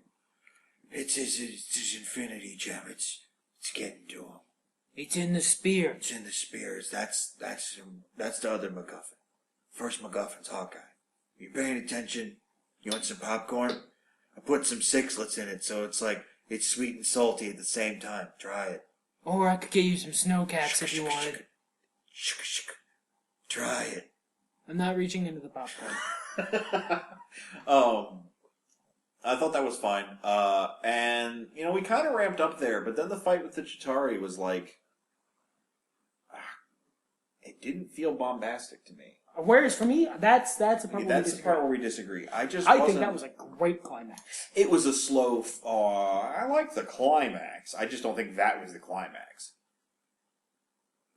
It's his infinity gem, it's getting to him. It's in the spear. It's in the spears, that's the other MacGuffin. First MacGuffin's Hawkeye. You paying attention? You want some popcorn? I put some sixlets in it, so it's like, it's sweet and salty at the same time. Try it. Or I could get you some snow caps if you wanted. Try it. I'm not reaching into the popcorn. I thought that was fine. And, we kind of ramped up there, but then the fight with the Chitauri was like... it didn't feel bombastic to me. Whereas for me, that's a part that's the part where we disagree. I think that was a great climax. It was a slow... I like the climax. I just don't think that was the climax.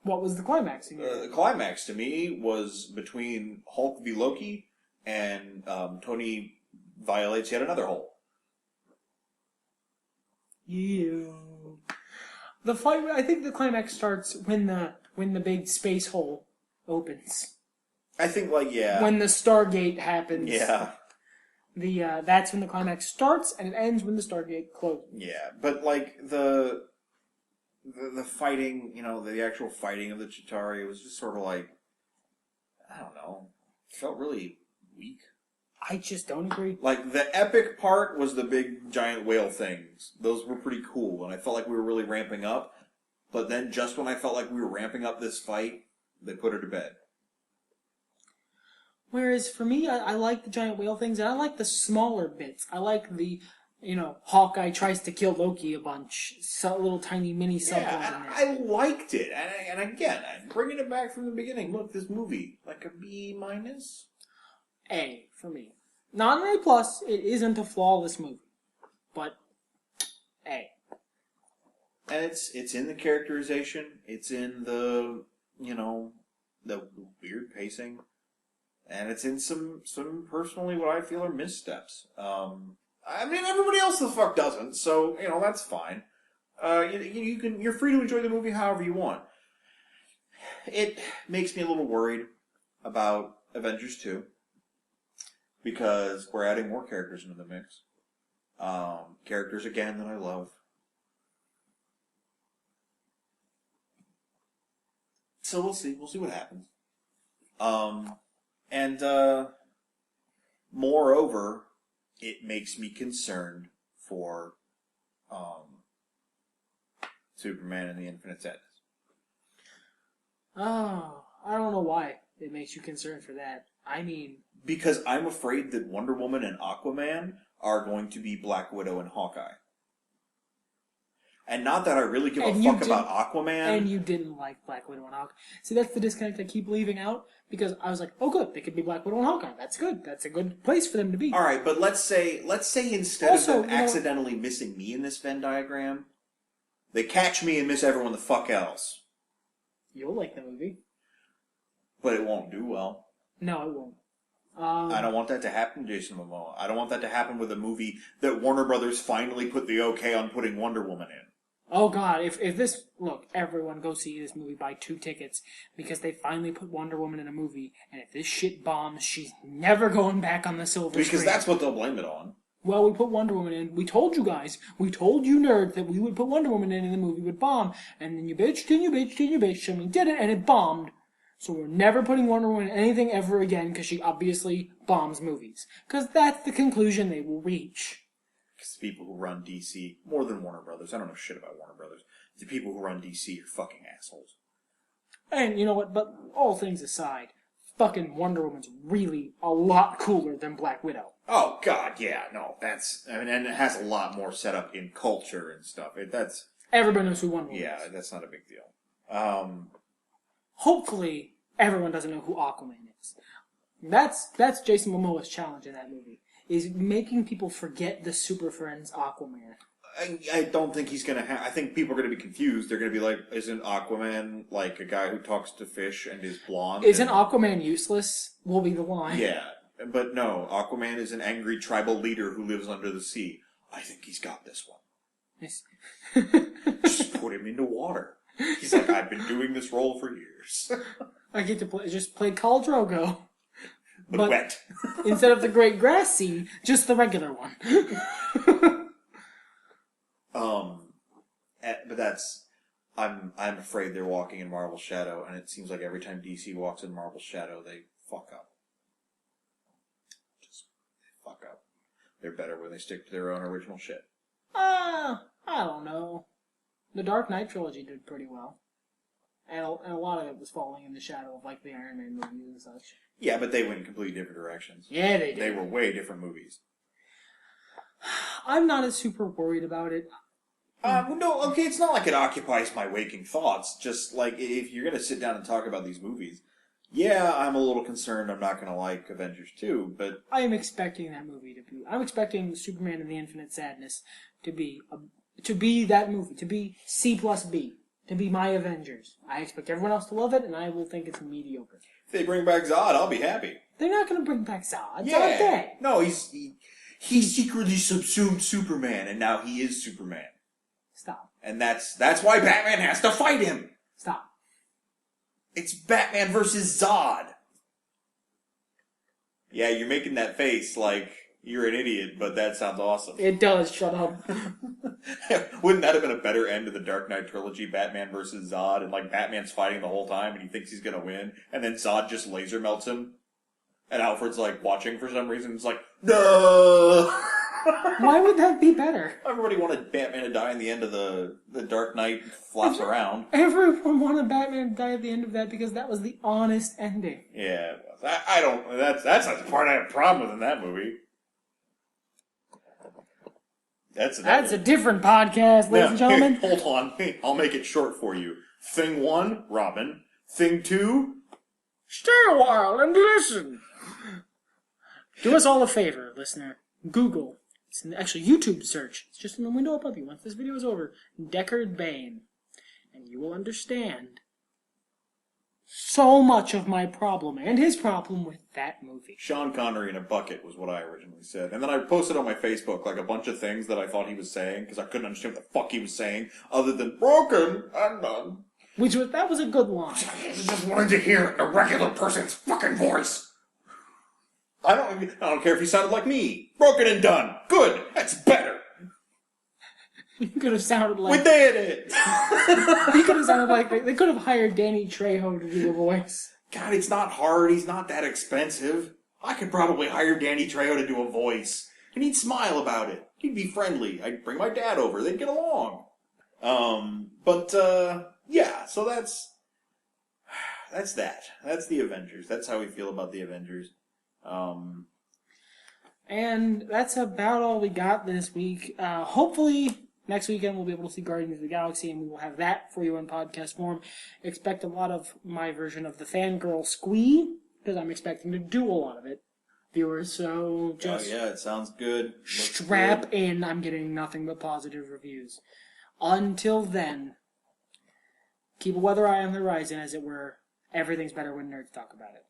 What was the climax? The climax, to me, was between Hulk v. Loki and Tony violates yet another hole. Yeah. The fight. I think the climax starts when the big space hole opens. I think, like, yeah. When the Stargate happens. Yeah. That's when the climax starts, and it ends when the Stargate closes. Yeah, but, like, the fighting, you know, the actual fighting of the Chitauri was just sort of like, I don't know, felt really weak. I just don't agree. Like, the epic part was the big giant whale things. Those were pretty cool, and I felt like we were really ramping up. But then, just when I felt like we were ramping up this fight, they put her to bed. Whereas for me, I like the giant whale things, and I like the smaller bits. I like the, Hawkeye tries to kill Loki a bunch, so little tiny mini something. Yeah, and I liked it. And again, bringing it back from the beginning. Look, this movie, like a B-. A for me. Not an A+, it isn't a flawless movie. But A. And it's in the characterization. It's in the, the weird pacing. And it's in some personally what I feel are missteps. I mean, everybody else the fuck doesn't, so, that's fine. You're free to enjoy the movie however you want. It makes me a little worried about Avengers 2. Because we're adding more characters into the mix. Characters, again, that I love. So we'll see. We'll see what happens. And moreover, it makes me concerned for Superman and the Infinite Sadness. Oh, I don't know why it makes you concerned for that. I mean... Because I'm afraid that Wonder Woman and Aquaman are going to be Black Widow and Hawkeye. And not that I really give a fuck about Aquaman. And you didn't like Black Widow and Hawkeye. See, that's the disconnect I keep leaving out. Because I was like, oh good, they could be Black Widow and Hawkeye. That's good. That's a good place for them to be. Alright, but let's say instead of them accidentally missing me in this Venn diagram, they catch me and miss everyone the fuck else. You'll like the movie. But it won't do well. No, it won't. I don't want that to happen, Jason Momoa. I don't want that to happen with a movie that Warner Brothers finally put the okay on putting Wonder Woman in. Oh God, if this... Look, everyone go see this movie, buy 2 tickets, because they finally put Wonder Woman in a movie, and if this shit bombs, she's never going back on the silver screen. Because that's what they'll blame it on. Well, we put Wonder Woman in. We told you guys, we told you nerds that we would put Wonder Woman in and the movie would bomb. And then you bitched and you bitched and you bitched, and we did it, and it bombed. So we're never putting Wonder Woman in anything ever again, because she obviously bombs movies. Because that's the conclusion they will reach. Because the people who run DC, more than Warner Brothers, I don't know shit about Warner Brothers, the people who run DC are fucking assholes. And you know what, but all things aside, fucking Wonder Woman's really a lot cooler than Black Widow. Oh, God, yeah, no, and it has a lot more setup in culture and stuff. Everybody knows who Wonder Woman is. Yeah, that's not a big deal. Hopefully, everyone doesn't know who Aquaman is. That's Jason Momoa's challenge in that movie, is making people forget the Super Friends Aquaman. I don't think he's going to I think people are going to be confused. They're going to be like, isn't Aquaman like a guy who talks to fish and is blonde? Isn't Aquaman useless? Will be the line. Yeah, but no, Aquaman is an angry tribal leader who lives under the sea. I think he's got this one. Yes. Just put him into water. He's like, I've been doing this role for years. I get to play Khal Drogo. But wet. Instead of the Great Grass Sea, just the regular one. But that's... I'm afraid they're walking in Marvel's shadow, and it seems like every time DC walks in Marvel's shadow, they fuck up. Just fuck up. They're better when they stick to their own original shit. I don't know. The Dark Knight trilogy did pretty well. And a lot of it was falling in the shadow of, like, the Iron Man movies and such. Yeah, but they went in completely different directions. Yeah, they did. They were way different movies. I'm not as super worried about it. No, okay, it's not like it occupies my waking thoughts. Just, like, if you're going to sit down and talk about these movies, yeah, I'm a little concerned I'm not going to like Avengers 2, but... I am expecting that movie to be... I'm expecting Superman and the Infinite Sadness to be that movie, to be C plus B, to be my Avengers. I expect everyone else to love it, and I will think it's mediocre. If they bring back Zod, I'll be happy. They're not going to bring back Zod. Yeah. Zod's dead. No, he secretly subsumed Superman, and now he is Superman. Stop. And that's why Batman has to fight him. Stop. It's Batman versus Zod. Yeah, you're making that face like you're an idiot, but that sounds awesome. It does. Shut up. Wouldn't that have been a better end to the Dark Knight trilogy, Batman versus Zod, and like Batman's fighting the whole time and he thinks he's gonna win, and then Zod just laser melts him, and Alfred's like watching for some reason, it's like, no. Why would that be better? Everybody wanted Batman to die in the end of the Dark Knight flops around. Everyone wanted Batman to die at the end of that because that was the honest ending. Yeah, I don't. That's not the part I have a problem with in that movie. That's a different podcast, ladies and gentlemen. Hold on, I'll make it short for you. Thing 1, Robin. Thing 2, stay a while and listen. Do us all a favor, listener. Google. It's actually YouTube search. It's just in the window above you. Once this video is over, Deckard Bane, and you will understand so much of my problem and his problem with that movie. Sean Connery in a bucket was what I originally said. And then I posted on my Facebook like a bunch of things that I thought he was saying because I couldn't understand what the fuck he was saying other than broken and done. That was a good line. I just wanted to hear a regular person's fucking voice. I don't care if he sounded like me. Broken and done. Good. That's better. You could have sounded like... We did it! He could have sounded like... They could have hired Danny Trejo to do the voice. God, it's not hard. He's not that expensive. I could probably hire Danny Trejo to do a voice. And he'd smile about it. He'd be friendly. I'd bring my dad over. They'd get along. Yeah, so that's that. That's the Avengers. That's how we feel about the Avengers. And that's about all we got this week. Hopefully... Next weekend, we'll be able to see Guardians of the Galaxy, and we will have that for you in podcast form. Expect a lot of my version of the fangirl squee, because I'm expecting to do a lot of it, viewers. So just it sounds good. Strap in. I'm getting nothing but positive reviews. Until then, keep a weather eye on the horizon, as it were. Everything's better when nerds talk about it.